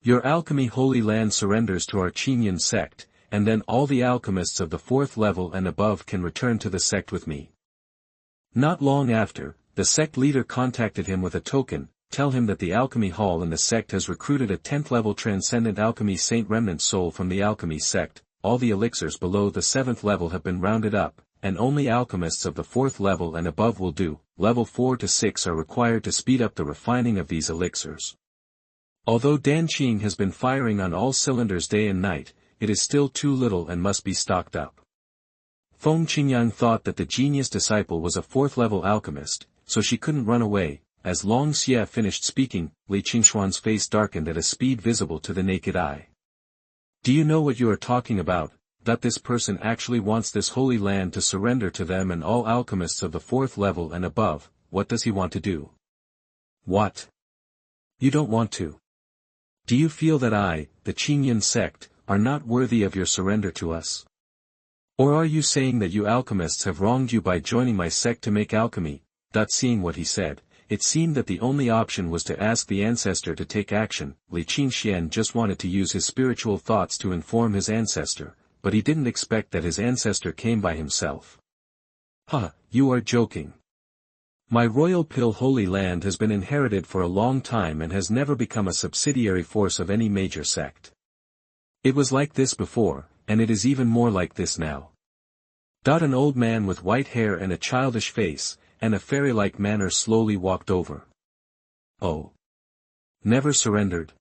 Your alchemy holy land surrenders to our Qingyun Sect, and then all the alchemists of the 4th level and above can return to the sect with me. Not long after, the sect leader contacted him with a token. Tell him that the alchemy hall in the sect has recruited a 10th level transcendent alchemy saint remnant soul from the alchemy sect. All the elixirs below the 7th level have been rounded up, and only alchemists of the 4th level and above will do. Level 4 to 6 are required to speed up the refining of these elixirs. Although Danqing has been firing on all cylinders day and night, it is still too little and must be stocked up. Feng Qingyang thought that the genius disciple was a 4th level alchemist, so she couldn't run away. As Long Xie finished speaking, Li Qingshuan's face darkened at a speed visible to the naked eye. Do you know what you are talking about? That this person actually wants this holy land to surrender to them and all alchemists of the 4th level and above. What does he want to do? What? You don't want to? Do you feel that I, the Qingyun Sect, are not worthy of your surrender to us? Or are you saying that you alchemists have wronged you by joining my sect to make alchemy? Seeing what he said, it seemed that the only option was to ask the Ancestor to take action. Li Qingxian just wanted to use his spiritual thoughts to inform his Ancestor, but he didn't expect that his Ancestor came by himself. You are joking. My royal pill holy land has been inherited for a long time and has never become a subsidiary force of any major sect. It was like this before, and it is even more like this now. An old man with white hair and a childish face, and a fairy-like manner slowly walked over. Oh. Never surrendered.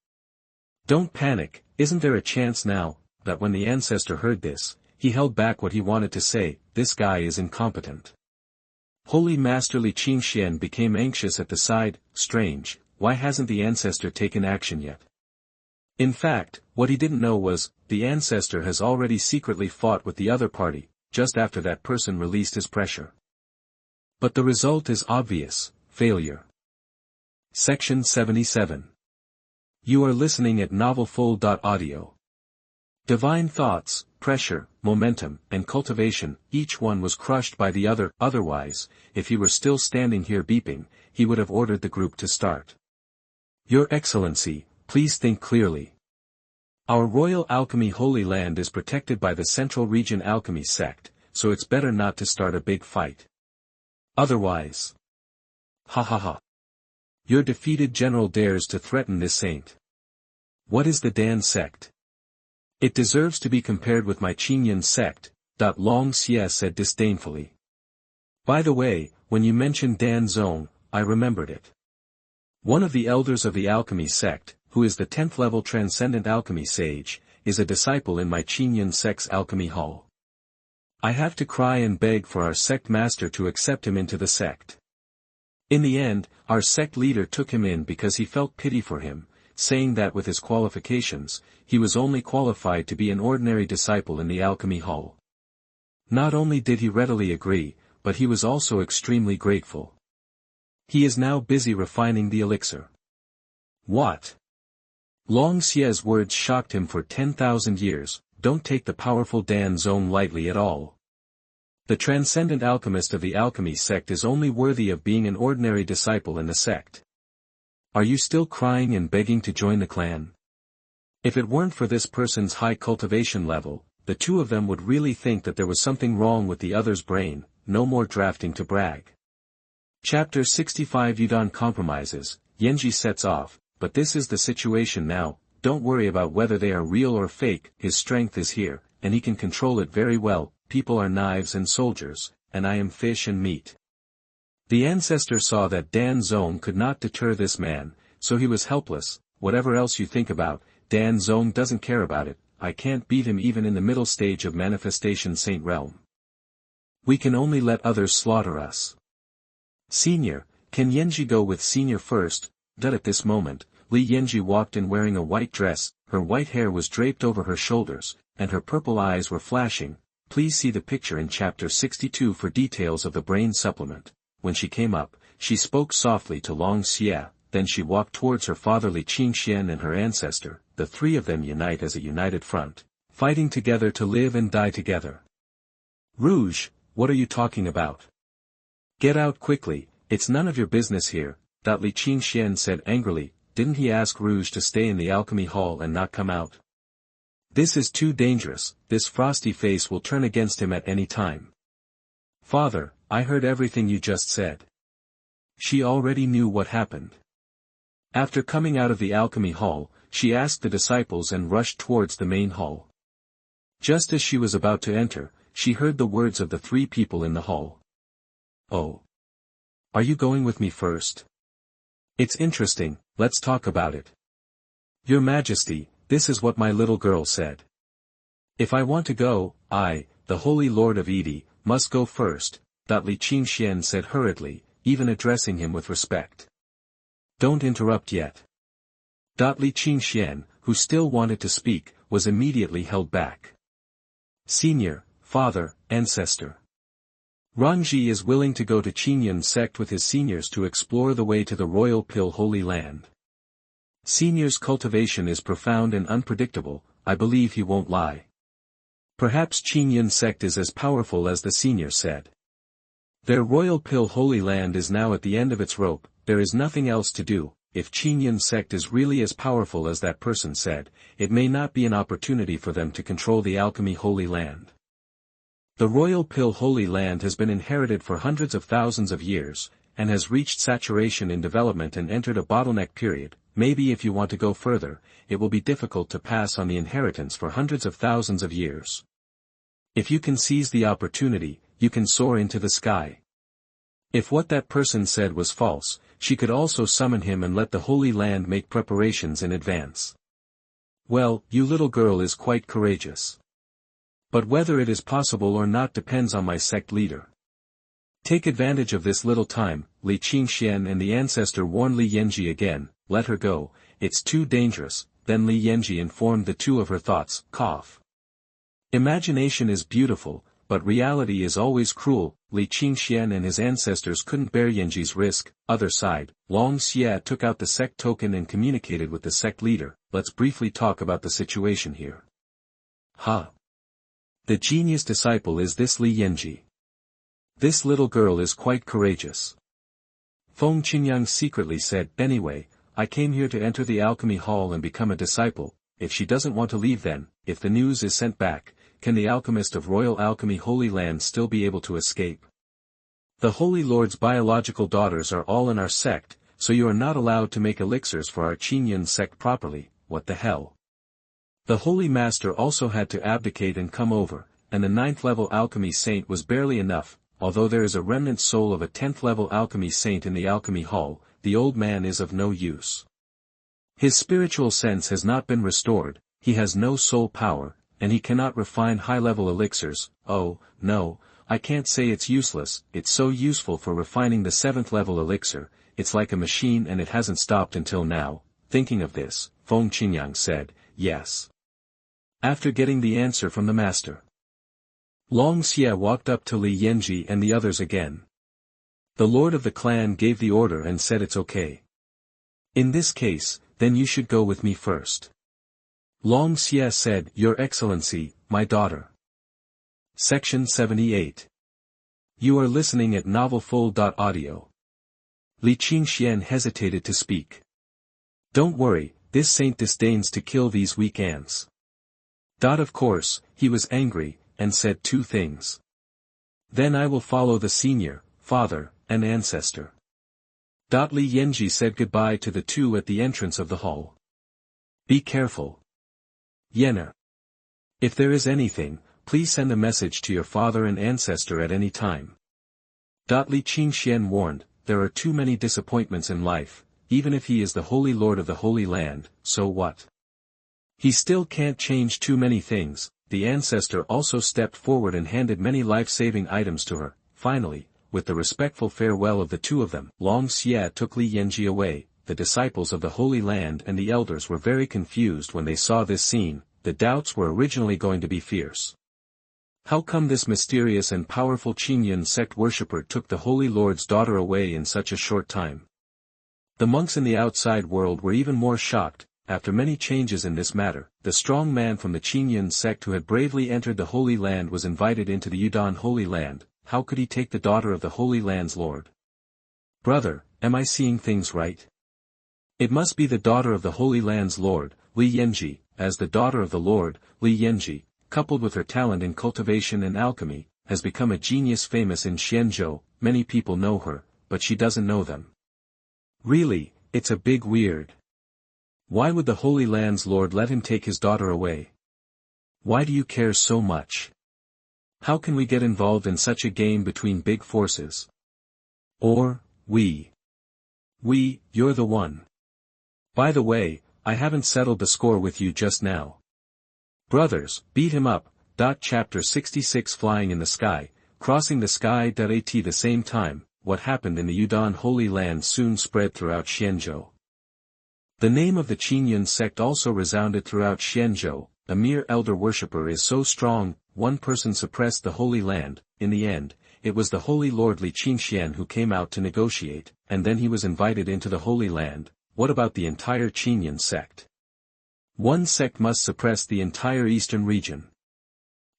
Don't panic, isn't there a chance now? That when the Ancestor heard this, he held back what he wanted to say. This guy is incompetent. Holy Master Li Qingxian became anxious at the side. Strange, why hasn't the Ancestor taken action yet? In fact, what he didn't know was, the Ancestor has already secretly fought with the other party, just after that person released his pressure. But the result is obvious, failure. Section 77. You are listening at novelfull.audio. Divine thoughts, pressure, momentum, and cultivation, each one was crushed by the other. Otherwise, if he were still standing here beeping, he would have ordered the group to start. Your Excellency, please think clearly. Our Royal Alchemy Holy Land is protected by the Central Region Alchemy Sect, so it's better not to start a big fight. Otherwise. Ha ha ha. Your defeated general dares to threaten this saint. What is the Dan sect? It deserves to be compared with my Qingyun Sect, Long Xie said disdainfully. By the way, when you mentioned Dan Zong, I remembered it. One of the elders of the Alchemy Sect, who is the 10th level Transcendent Alchemy Sage, is a disciple in my Qingyun Sect's Alchemy Hall. I have to cry and beg for our sect master to accept him into the sect. In the end, our sect leader took him in because he felt pity for him, saying that with his qualifications, he was only qualified to be an ordinary disciple in the Alchemy Hall. Not only did he readily agree, but he was also extremely grateful. He is now busy refining the elixir. What? Long Xie's words shocked him for 10,000 years. Don't take the powerful Dan Zong lightly at all. The transcendent alchemist of the Alchemy Sect is only worthy of being an ordinary disciple in the sect. Are you still crying and begging to join the clan? If it weren't for this person's high cultivation level, the two of them would really think that there was something wrong with the other's brain. No more drafting to brag. Chapter 65 Yudon compromises, Yenji sets off, but this is the situation now. Don't worry about whether they are real or fake, his strength is here, and he can control it very well. People are knives and soldiers, and I am fish and meat. The Ancestor saw that Dan Zong could not deter this man, so he was helpless. Whatever else you think about, Dan Zong doesn't care about it. I can't beat him even in the middle stage of Manifestation Saint Realm. We can only let others slaughter us. Senior, can Yenji go with Senior first? At this moment, Li Yenji walked in wearing a white dress, her white hair was draped over her shoulders, and her purple eyes were flashing. Please see the picture in chapter 62 for details of the brain supplement. When she came up, she spoke softly to Long Xie, then she walked towards her father Li Qingxian and her ancestor. The three of them unite as a united front, fighting together to live and die together. Rouge, what are you talking about? Get out quickly, it's none of your business here, Li Qingxian said angrily. Didn't he ask Rouge to stay in the alchemy hall and not come out? This is too dangerous, this frosty face will turn against him at any time. Father, I heard everything you just said. She already knew what happened. After coming out of the alchemy hall, she asked the disciples and rushed towards the main hall. Just as she was about to enter, she heard the words of the three people in the hall. Oh. Are you going with me first? It's interesting, let's talk about it. Your Majesty, this is what my little girl said. If I want to go, I, the Holy Lord of Edi, must go first, Li Qingxian said hurriedly, even addressing him with respect. Don't interrupt yet. Li Qingxian, who still wanted to speak, was immediately held back. Senior, Father, Ancestor. Rangji is willing to go to Qingyun Sect with his seniors to explore the way to the Royal Pill Holy Land. Senior's cultivation is profound and unpredictable, I believe he won't lie. Perhaps Qingyun Sect is as powerful as the senior said. Their Royal Pill Holy Land is now at the end of its rope, there is nothing else to do. If Qingyun Sect is really as powerful as that person said, it may not be an opportunity for them to control the Alchemy Holy Land. The Royal Pill Holy Land has been inherited for hundreds of thousands of years, and has reached saturation in development and entered a bottleneck period. Maybe if you want to go further, it will be difficult to pass on the inheritance for hundreds of thousands of years. If you can seize the opportunity, you can soar into the sky. If what that person said was false, she could also summon him and let the Holy Land make preparations in advance. Well, you little girl is quite courageous. But whether it is possible or not depends on my sect leader. Take advantage of this little time, Li Qingxian and the Ancestor warned Li Yenji again, let her go, it's too dangerous. Then Li Yenji informed the two of her thoughts, cough. Imagination is beautiful, but reality is always cruel, Li Qingxian and his ancestors couldn't bear Yanji's risk. Other side, Long Xie took out the sect token and communicated with the sect leader. Let's briefly talk about the situation here. The genius disciple is this Li Yanji. This little girl is quite courageous. Feng Qingyang secretly said, anyway, I came here to enter the alchemy hall and become a disciple. If she doesn't want to leave then, if the news is sent back, can the alchemist of Royal Alchemy Holy Land still be able to escape? The Holy Lord's biological daughters are all in our sect, so you are not allowed to make elixirs for our Qingyun Sect properly. What the hell? The Holy Master also had to abdicate and come over, and the 9th level alchemy saint was barely enough. Although there is a remnant soul of a 10th level alchemy saint in the alchemy hall, the old man is of no use. His spiritual sense has not been restored, he has no soul power, and he cannot refine high-level elixirs. Oh, no, I can't say it's useless, it's so useful for refining the 7th level elixir, it's like a machine and it hasn't stopped until now. Thinking of this, Feng Qingyang said, yes. After getting the answer from the master, Long Xie walked up to Li Yanji and the others again. The lord of the clan gave the order and said it's okay. In this case, then you should go with me first. Long Xie said, Your Excellency, my daughter. Section 78. You are listening at novelfull.audio. Li Qingxian hesitated to speak. Don't worry, this saint disdains to kill these weak ants. Of course, he was angry, and said 2 things. Then I will follow the senior, father, and ancestor. Li Yanji said goodbye to the 2 at the entrance of the hall. Be careful. Yenner. If there is anything, please send a message to your father and ancestor at any time. Li Qingxian warned, there are too many disappointments in life, even if he is the Holy Lord of the Holy Land, so what? He still can't change too many things. The ancestor also stepped forward and handed many life-saving items to her. Finally, with the respectful farewell of the 2 of them, Long Xie took Li Yanji away. The disciples of the Holy Land and the elders were very confused when they saw this scene. The doubts were originally going to be fierce. How come this mysterious and powerful Qingyun Sect worshipper took the Holy Lord's daughter away in such a short time? The monks in the outside world were even more shocked. After many changes in this matter, the strong man from the Qingyun Sect who had bravely entered the Holy Land was invited into the Yudon Holy Land. How could he take the daughter of the Holy Land's Lord? Brother, am I seeing things right? It must be the daughter of the Holy Land's Lord, Li Yanji. As the daughter of the Lord, Li Yanji, coupled with her talent in cultivation and alchemy, has become a genius famous in Xianzhou. Many people know her, but she doesn't know them. Really, it's a big weird. Why would the Holy Land's Lord let him take his daughter away? Why do you care so much? How can we get involved in such a game between big forces? Or, you're the one. By the way, I haven't settled the score with you just now. Brothers, beat him up. Chapter 66 Flying in the Sky, Crossing the Sky. At the same time, what happened in the Yudon Holy Land soon spread throughout Xianzhou. The name of the Qingyun Sect also resounded throughout Xianzhou. A mere elder worshipper is so strong, one person suppressed the Holy Land. In the end, it was the Holy Lord Li Qingxian who came out to negotiate, and then he was invited into the Holy Land. What about the entire Qingyun Sect? One sect must suppress the entire eastern region.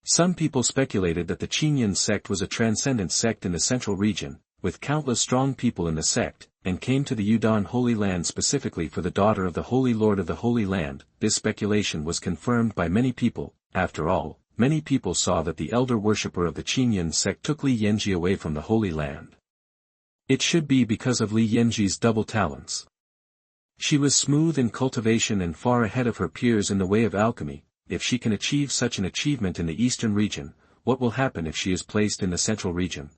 Some people speculated that the Qingyun Sect was a transcendent sect in the central region, with countless strong people in the sect, and came to the Yudon Holy Land specifically for the daughter of the Holy Lord of the Holy Land. This speculation was confirmed by many people. After all, many people saw that the elder worshipper of the Qingyun Sect took Li Yanji away from the Holy Land. It should be because of Li Yanji's double talents. She was smooth in cultivation and far ahead of her peers in the way of alchemy. If she can achieve such an achievement in the eastern region, what will happen if she is placed in the central region?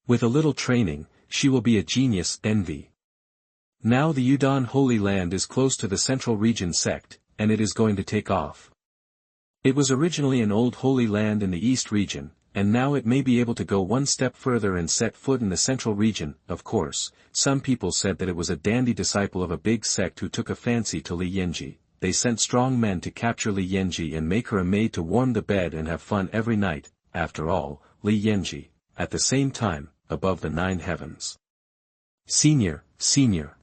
With a little training, she will be a genius. Envy. Now the Yudon Holy Land is close to the Central Region sect, and it is going to take off. It was originally an old Holy Land in the East region, and now it may be able to go one step further and set foot in the Central Region. Of course, some people said that it was a dandy disciple of a big sect who took a fancy to Li Yanji. They sent strong men to capture Li Yanji and make her a maid to warm the bed and have fun every night. After all, Li Yanji, at the same time, above the 9 heavens. Senior, senior.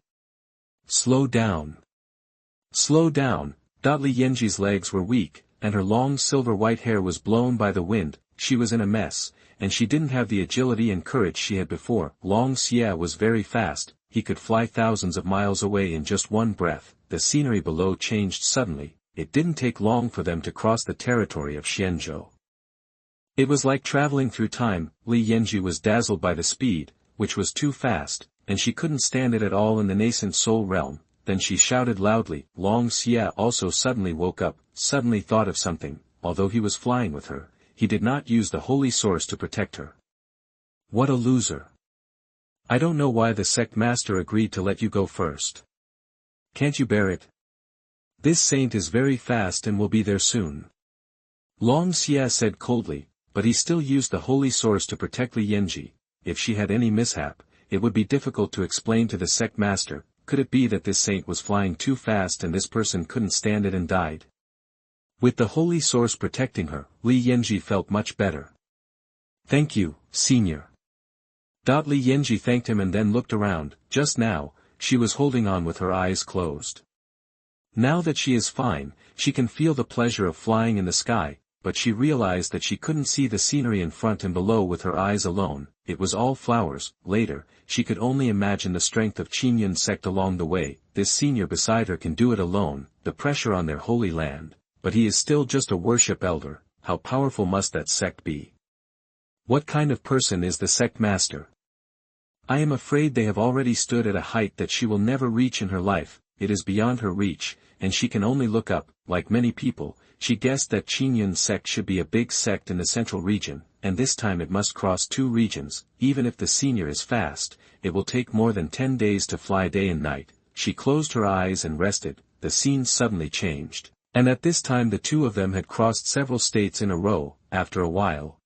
Slow down. Slow down. Li Yanji's legs were weak, and her long silver-white hair was blown by the wind. She was in a mess, and she didn't have the agility and courage she had before. Long Xie was very fast, he could fly thousands of miles away in just one breath. The scenery below changed suddenly. It didn't take long for them to cross the territory of Xianzhou. It was like traveling through time. Li Yanji was dazzled by the speed, which was too fast, and she couldn't stand it at all in the nascent soul realm. Then she shouted loudly. Long Xie also suddenly woke up, suddenly thought of something. Although he was flying with her, he did not use the holy source to protect her. What a loser. I don't know why the sect master agreed to let you go first. Can't you bear it? This saint is very fast and will be there soon. Long Xie said coldly, but he still used the holy source to protect Li Yanji. If she had any mishap, it would be difficult to explain to the sect master. Could it be that this saint was flying too fast and this person couldn't stand it and died? With the holy source protecting her, Li Yanji felt much better. Thank you, senior. Li Yanji thanked him and then looked around. Just now, she was holding on with her eyes closed. Now that she is fine, she can feel the pleasure of flying in the sky, but she realized that she couldn't see the scenery in front and below with her eyes alone. It was all flowers. Later, she could only imagine the strength of Qingyun Sect along the way. This senior beside her can do it alone, the pressure on their holy land. But he is still just a worship elder. How powerful must that sect be? What kind of person is the sect master? I am afraid they have already stood at a height that she will never reach in her life. It is beyond her reach, and she can only look up. Like many people, she guessed that Qingyun Sect should be a big sect in the central region, and this time it must cross 2 regions. Even if the senior is fast, it will take more than 10 days to fly day and night. She closed her eyes and rested. The scene suddenly changed. And at this time the two of them had crossed several states in a row. After a while,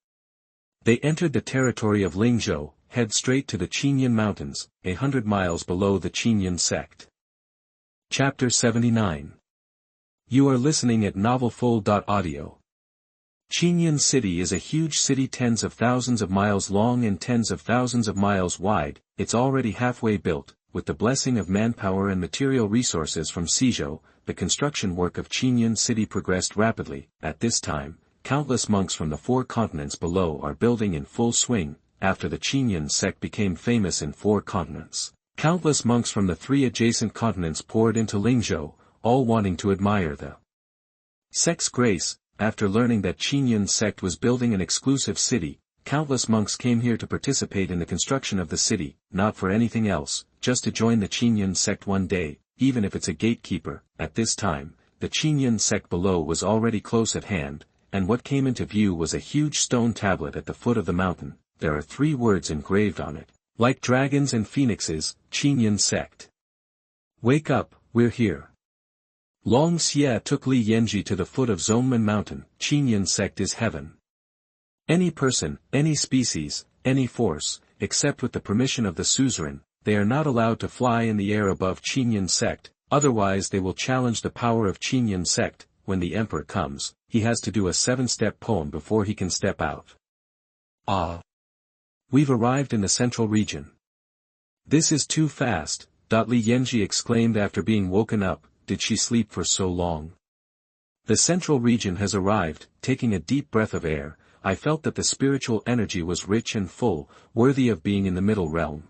they entered the territory of Lingzhou, head straight to the Qingyun Mountains, 100 miles below the Qingyun Sect. Chapter 79. You are listening at novelfull.audio. Qingyun City is a huge city, tens of thousands of miles long and tens of thousands of miles wide. It's already halfway built. With the blessing of manpower and material resources from Xizhou, the construction work of Qingyun City progressed rapidly. At this time, countless monks from the 4 continents below are building in full swing. After the Qingyun Sect became famous in 4 continents, countless monks from the 3 adjacent continents poured into Lingzhou, all wanting to admire the sect's grace. After learning that Qingyun Sect was building an exclusive city, countless monks came here to participate in the construction of the city, not for anything else, just to join the Qingyun Sect one day, even if it's a gatekeeper. At this time, the Qingyun Sect below was already close at hand, and what came into view was a huge stone tablet at the foot of the mountain. There are 3 words engraved on it. Like dragons and phoenixes, Qingyun Sect. Wake up, we're here. Long Xie took Li Yanji to the foot of Zongmen Mountain. Qingyun Sect is heaven. Any person, any species, any force, except with the permission of the suzerain, they are not allowed to fly in the air above Qingyun Sect, otherwise they will challenge the power of Qingyun Sect. When the emperor comes, he has to do a 7-step poem before he can step out. Ah! We've arrived in the central region. This is too fast, Li Yanji exclaimed after being woken up. Did she sleep for so long? The central region has arrived. Taking a deep breath of air, I felt that the spiritual energy was rich and full, worthy of being in the middle realm.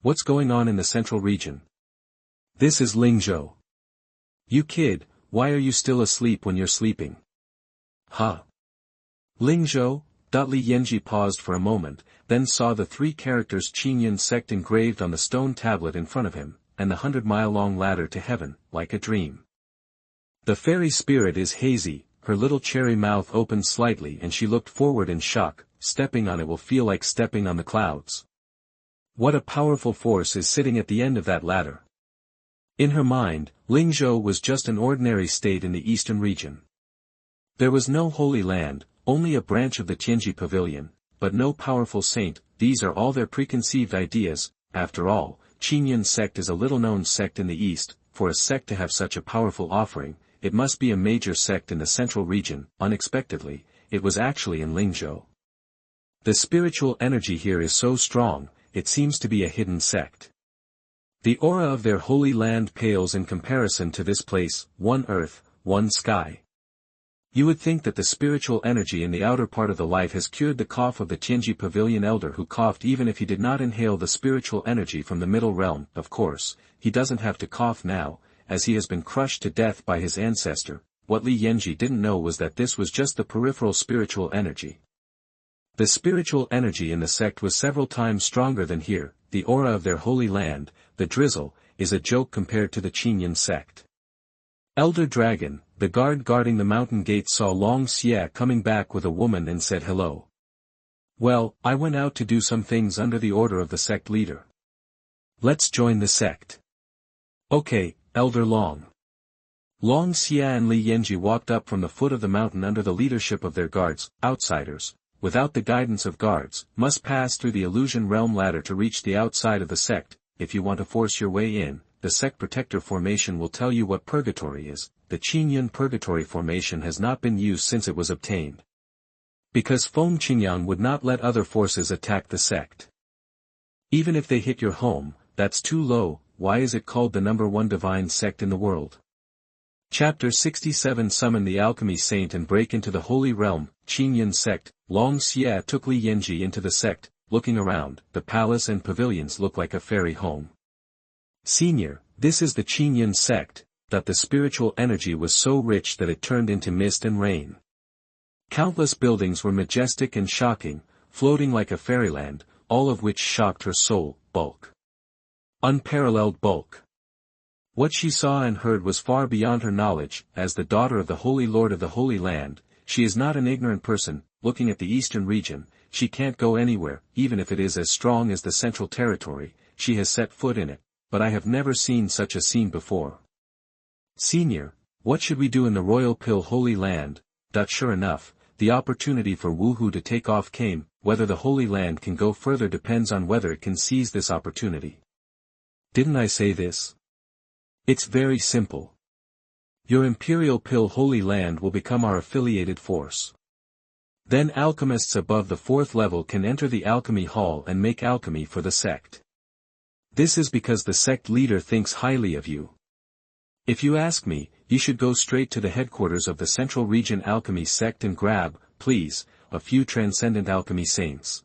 What's going on in the central region? This is Lingzhou. You kid, why are you still asleep when you're sleeping? Huh? Lingzhou? Li Yanji paused for a moment, then saw the 3 characters Qingyun Sect engraved on the stone tablet in front of him, and the 100-mile-long ladder to heaven, like a dream. The fairy spirit is hazy. Her little cherry mouth opened slightly and she looked forward in shock. Stepping on it will feel like stepping on the clouds. What a powerful force is sitting at the end of that ladder. In her mind, Lingzhou was just an ordinary state in the eastern region. There was no holy land, only a branch of the Tianji Pavilion, but no powerful saint. These are all their preconceived ideas. After all, Qingyun Sect is a little-known sect in the east. For a sect to have such a powerful offering, it must be a major sect in the central region. Unexpectedly, it was actually in Lingzhou. The spiritual energy here is so strong, it seems to be a hidden sect. The aura of their holy land pales in comparison to this place, one earth, one sky. You would think that the spiritual energy in the outer part of the light has cured the cough of the Tianji Pavilion elder who coughed even if he did not inhale the spiritual energy from the middle realm. Of course, he doesn't have to cough now, as he has been crushed to death by his ancestor. What Li Yanji didn't know was that this was just the peripheral spiritual energy. The spiritual energy in the sect was several times stronger than here. The aura of their holy land, the drizzle, is a joke compared to the Qingyun Sect. Elder Dragon, the guard guarding the mountain gate, saw Long Xie coming back with a woman and said hello. Well, I went out to do some things under the order of the sect leader. Let's join the sect. Okay, Elder Long. Long Xie and Li Yanji walked up from the foot of the mountain under the leadership of their guards. Outsiders, without the guidance of guards, must pass through the illusion realm ladder to reach the outside of the sect. If you want to force your way in, the sect protector formation will tell you what purgatory is. The Qingyun purgatory formation has not been used since it was obtained. Because Feng Qingyang would not let other forces attack the sect. Even if they hit your home, that's too low. Why is it called the #1 divine sect in the world? Chapter 67. Summon the alchemy saint and break into the holy realm. Qingyun Sect. Long Xie took Li Yanji into the sect. Looking around, the palace and pavilions look like a fairy home. Senior, this is the Qingyun Sect. That the spiritual energy was so rich that it turned into mist and rain. Countless buildings were majestic and shocking, floating like a fairyland, all of which shocked her soul. Bulk. Unparalleled bulk. What she saw and heard was far beyond her knowledge. As the daughter of the Holy Lord of the Holy Land, she is not an ignorant person. Looking at the eastern region, she can't go anywhere, even if it is as strong as the Central Territory. She has set foot in it, but I have never seen such a scene before. Senior, what should we do in the Royal Pill Holy Land? Sure enough, the opportunity for Wuhu to take off came. Whether the Holy Land can go further depends on whether it can seize this opportunity. Didn't I say this? It's very simple. Your Imperial Pill Holy Land will become our affiliated force. Then alchemists above the 4th level can enter the alchemy hall and make alchemy for the sect. This is because the sect leader thinks highly of you. If you ask me, you should go straight to the headquarters of the Central Region Alchemy Sect and grab, please, a few transcendent alchemy saints.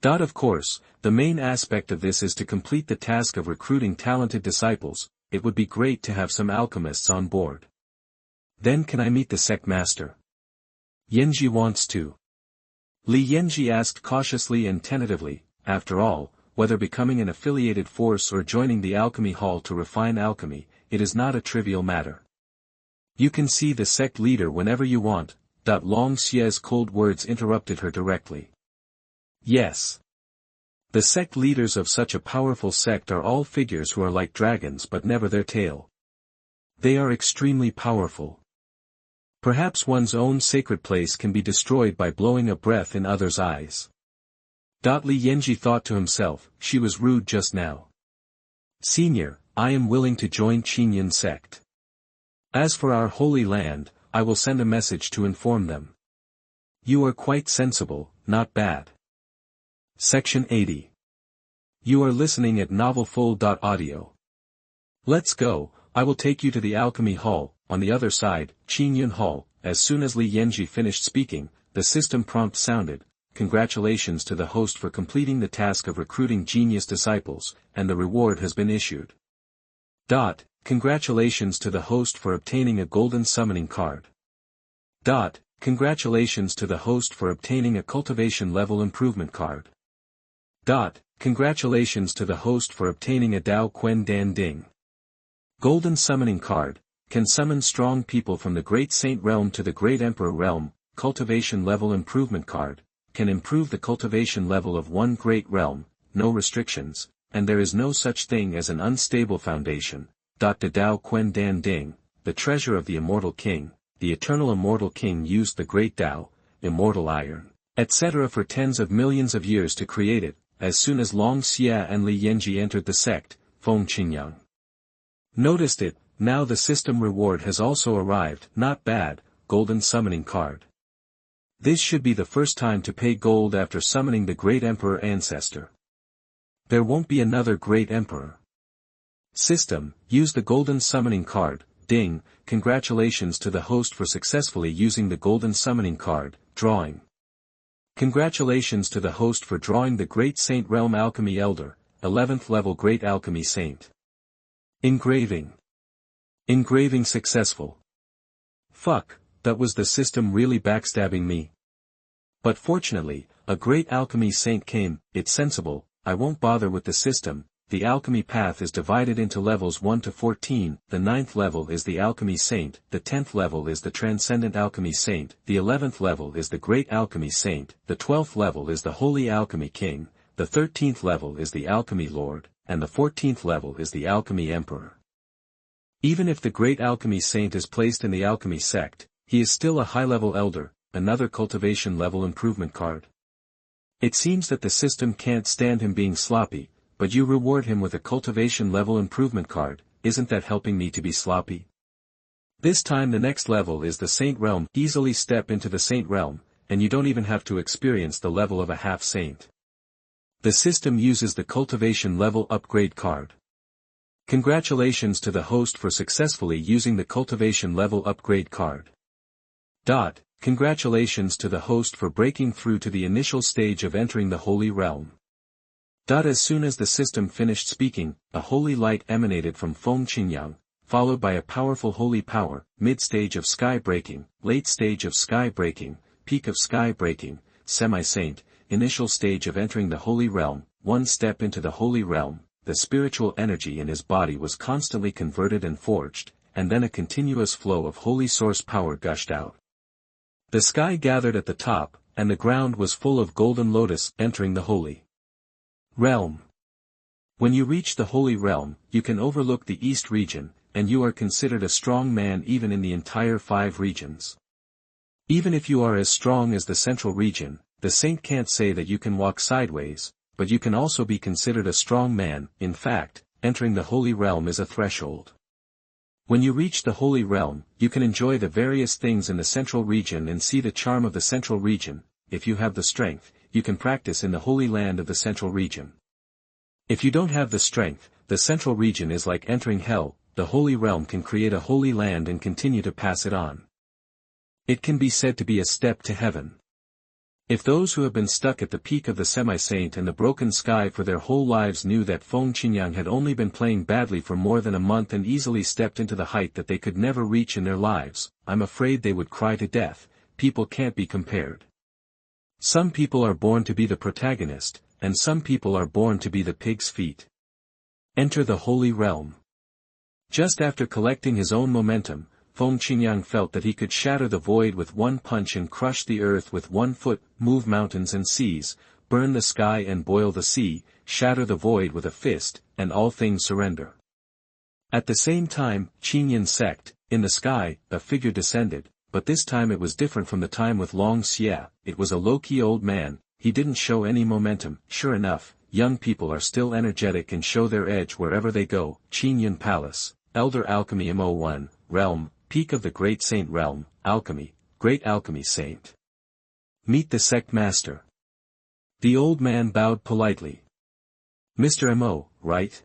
Of course, the main aspect of this is to complete the task of recruiting talented disciples. It would be great to have some alchemists on board. Then can I meet the sect master? Yanji wants to. Li Yanji asked cautiously and tentatively. After all, whether becoming an affiliated force or joining the alchemy hall to refine alchemy, it is not a trivial matter. You can see the sect leader whenever you want. Long Xie's cold words interrupted her directly. Yes. The sect leaders of such a powerful sect are all figures who are like dragons but never their tail. They are extremely powerful. Perhaps one's own sacred place can be destroyed by blowing a breath in others' eyes. Li Yanji thought to himself, she was rude just now. Senior, I am willing to join Qingyun Sect. As for our holy land, I will send a message to inform them. You are quite sensible, not bad. Section 80. You are listening at novelfull.audio. Let's go, I will take you to the alchemy hall. On the other side, Qingyun Hall. As soon as Li Yanji finished speaking, the system prompt sounded. Congratulations to the host for completing the task of recruiting genius disciples, and the reward has been issued. Congratulations to the host for obtaining a golden summoning card. Congratulations to the host for obtaining a cultivation level improvement card. Congratulations to the host for obtaining a Dao Quen Dan Ding. Golden summoning card, can summon strong people from the Great Saint Realm to the Great Emperor Realm. Cultivation level improvement card, can improve the cultivation level of one great realm, no restrictions, and there is no such thing as an unstable foundation. The Dao Quen Dan Ding, the treasure of the immortal king, the eternal immortal king used the great Dao, immortal iron, etc. for tens of millions of years to create it. As soon as Long Xie and Li Yanji entered the sect, Feng Qingyang noticed it. Now the system reward has also arrived. Not bad, golden summoning card. This should be the first time to pay gold after summoning the Great Emperor Ancestor. There won't be another Great Emperor. System, use the golden summoning card, ding, congratulations to the host for successfully using the golden summoning card, drawing. Congratulations to the host for drawing the Great Saint Realm Alchemy Elder, 11th level Great Alchemy Saint. Engraving. Engraving successful. Fuck, that was the system really backstabbing me. But fortunately, a Great Alchemy Saint came. It's sensible, I won't bother with the system. The alchemy path is divided into levels 1 to 14, the 9th level is the Alchemy Saint, the 10th level is the Transcendent Alchemy Saint, the 11th level is the Great Alchemy Saint, the 12th level is the Holy Alchemy King, the 13th level is the Alchemy Lord, and the 14th level is the Alchemy Emperor. Even if the Great Alchemy Saint is placed in the Alchemy Sect, he is still a high-level elder, another cultivation level improvement card. It seems that the system can't stand him being sloppy, but you reward him with a cultivation level improvement card. Isn't that helping me to be sloppy? This time the next level is the Saint Realm. Easily step into the Saint Realm, and you don't even have to experience the level of a half-saint. The system uses the cultivation level upgrade card. Congratulations to the host for successfully using the cultivation level upgrade card. Congratulations to the host for breaking through to the initial stage of entering the Holy Realm. As soon as the system finished speaking, a holy light emanated from Feng Qingyang, followed by a powerful holy power, mid-stage of sky breaking, late stage of sky breaking, peak of sky breaking, semi-saint, initial stage of entering the Holy Realm, one step into the Holy Realm. The spiritual energy in his body was constantly converted and forged, and then a continuous flow of holy source power gushed out. The sky gathered at the top, and the ground was full of golden lotus entering the Holy Realm. When you reach the Holy Realm, you can overlook the East region, and you are considered a strong man even in the entire 5 regions. Even if you are as strong as the Central region, the saint can't say that you can walk sideways, but you can also be considered a strong man. In fact, entering the Holy Realm is a threshold. When you reach the Holy Realm, you can enjoy the various things in the Central region and see the charm of the Central region. If you have the strength, you can practice in the Holy Land of the Central region. If you don't have the strength, the Central region is like entering hell. The Holy Realm can create a holy land and continue to pass it on. It can be said to be a step to heaven. If those who have been stuck at the peak of the semi-saint and the broken sky for their whole lives knew that Feng Qingyang had only been playing badly for more than a month and easily stepped into the height that they could never reach in their lives, I'm afraid they would cry to death. People can't be compared. Some people are born to be the protagonist, and some people are born to be the pig's feet. Enter the Holy Realm. Just after collecting his own momentum, Feng Qingyang felt that he could shatter the void with one punch and crush the earth with 1 foot, move mountains and seas, burn the sky and boil the sea, shatter the void with a fist, and all things surrender. At the same time, Qingyun Sect, in the sky, a figure descended, but this time it was different from the time with Long Xia. It was a low-key old man. He didn't show any momentum. Sure enough, young people are still energetic and show their edge wherever they go. Qingyun Palace, Elder Alchemy Mo1, Realm, Peak of the Great Saint Realm, Alchemy, Great Alchemy Saint. Meet the Sect Master. The old man bowed politely. Mr. Mo, right?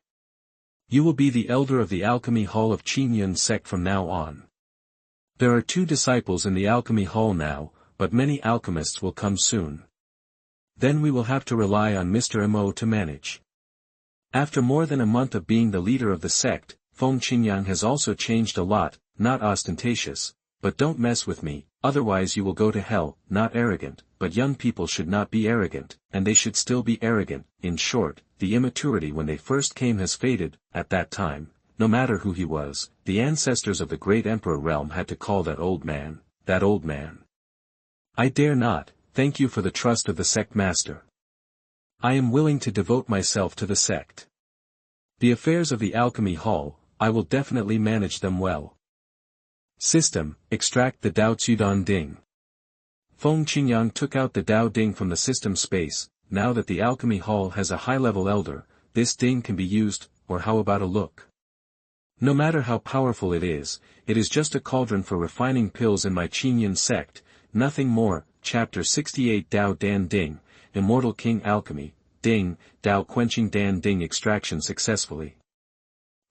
You will be the elder of the Alchemy Hall of Qingyun Sect from now on. There are 2 disciples in the Alchemy Hall now, but many alchemists will come soon. Then we will have to rely on Mr. Mo to manage. After more than a month of being the leader of the sect, Feng Qingyang has also changed a lot. Not ostentatious, but don't mess with me, otherwise you will go to hell. Not arrogant, but young people should not be arrogant, and they should still be arrogant. In short, the immaturity when they first came has faded. At that time, no matter who he was, the ancestors of the great emperor realm had to call that old man. I dare not. Thank you for the trust of the sect master. I am willing to devote myself to the sect. The affairs of the alchemy hall, I will definitely manage them well. System, extract the Dao Tsudan Ding. Feng Qingyang took out the Dao Ding from the system space. Now that the alchemy hall has a high-level elder, this ding can be used. Or how about a look? No matter how powerful it is just a cauldron for refining pills in my Qingyun sect, nothing more. Chapter 68 Dao Dan Ding, Immortal King Alchemy, Ding, Dao Quenching Dan Ding Extraction Successfully.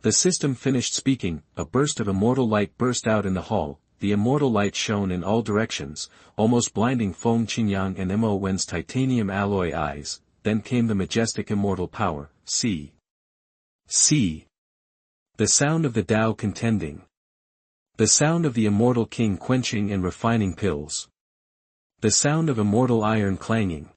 The system finished speaking, a burst of immortal light burst out in the hall, the immortal light shone in all directions, almost blinding Feng Qingyang and Mo Wen's titanium alloy eyes, then came the majestic immortal power, see. See. The sound of the Tao contending. The sound of the immortal king quenching and refining pills. The sound of immortal iron clanging.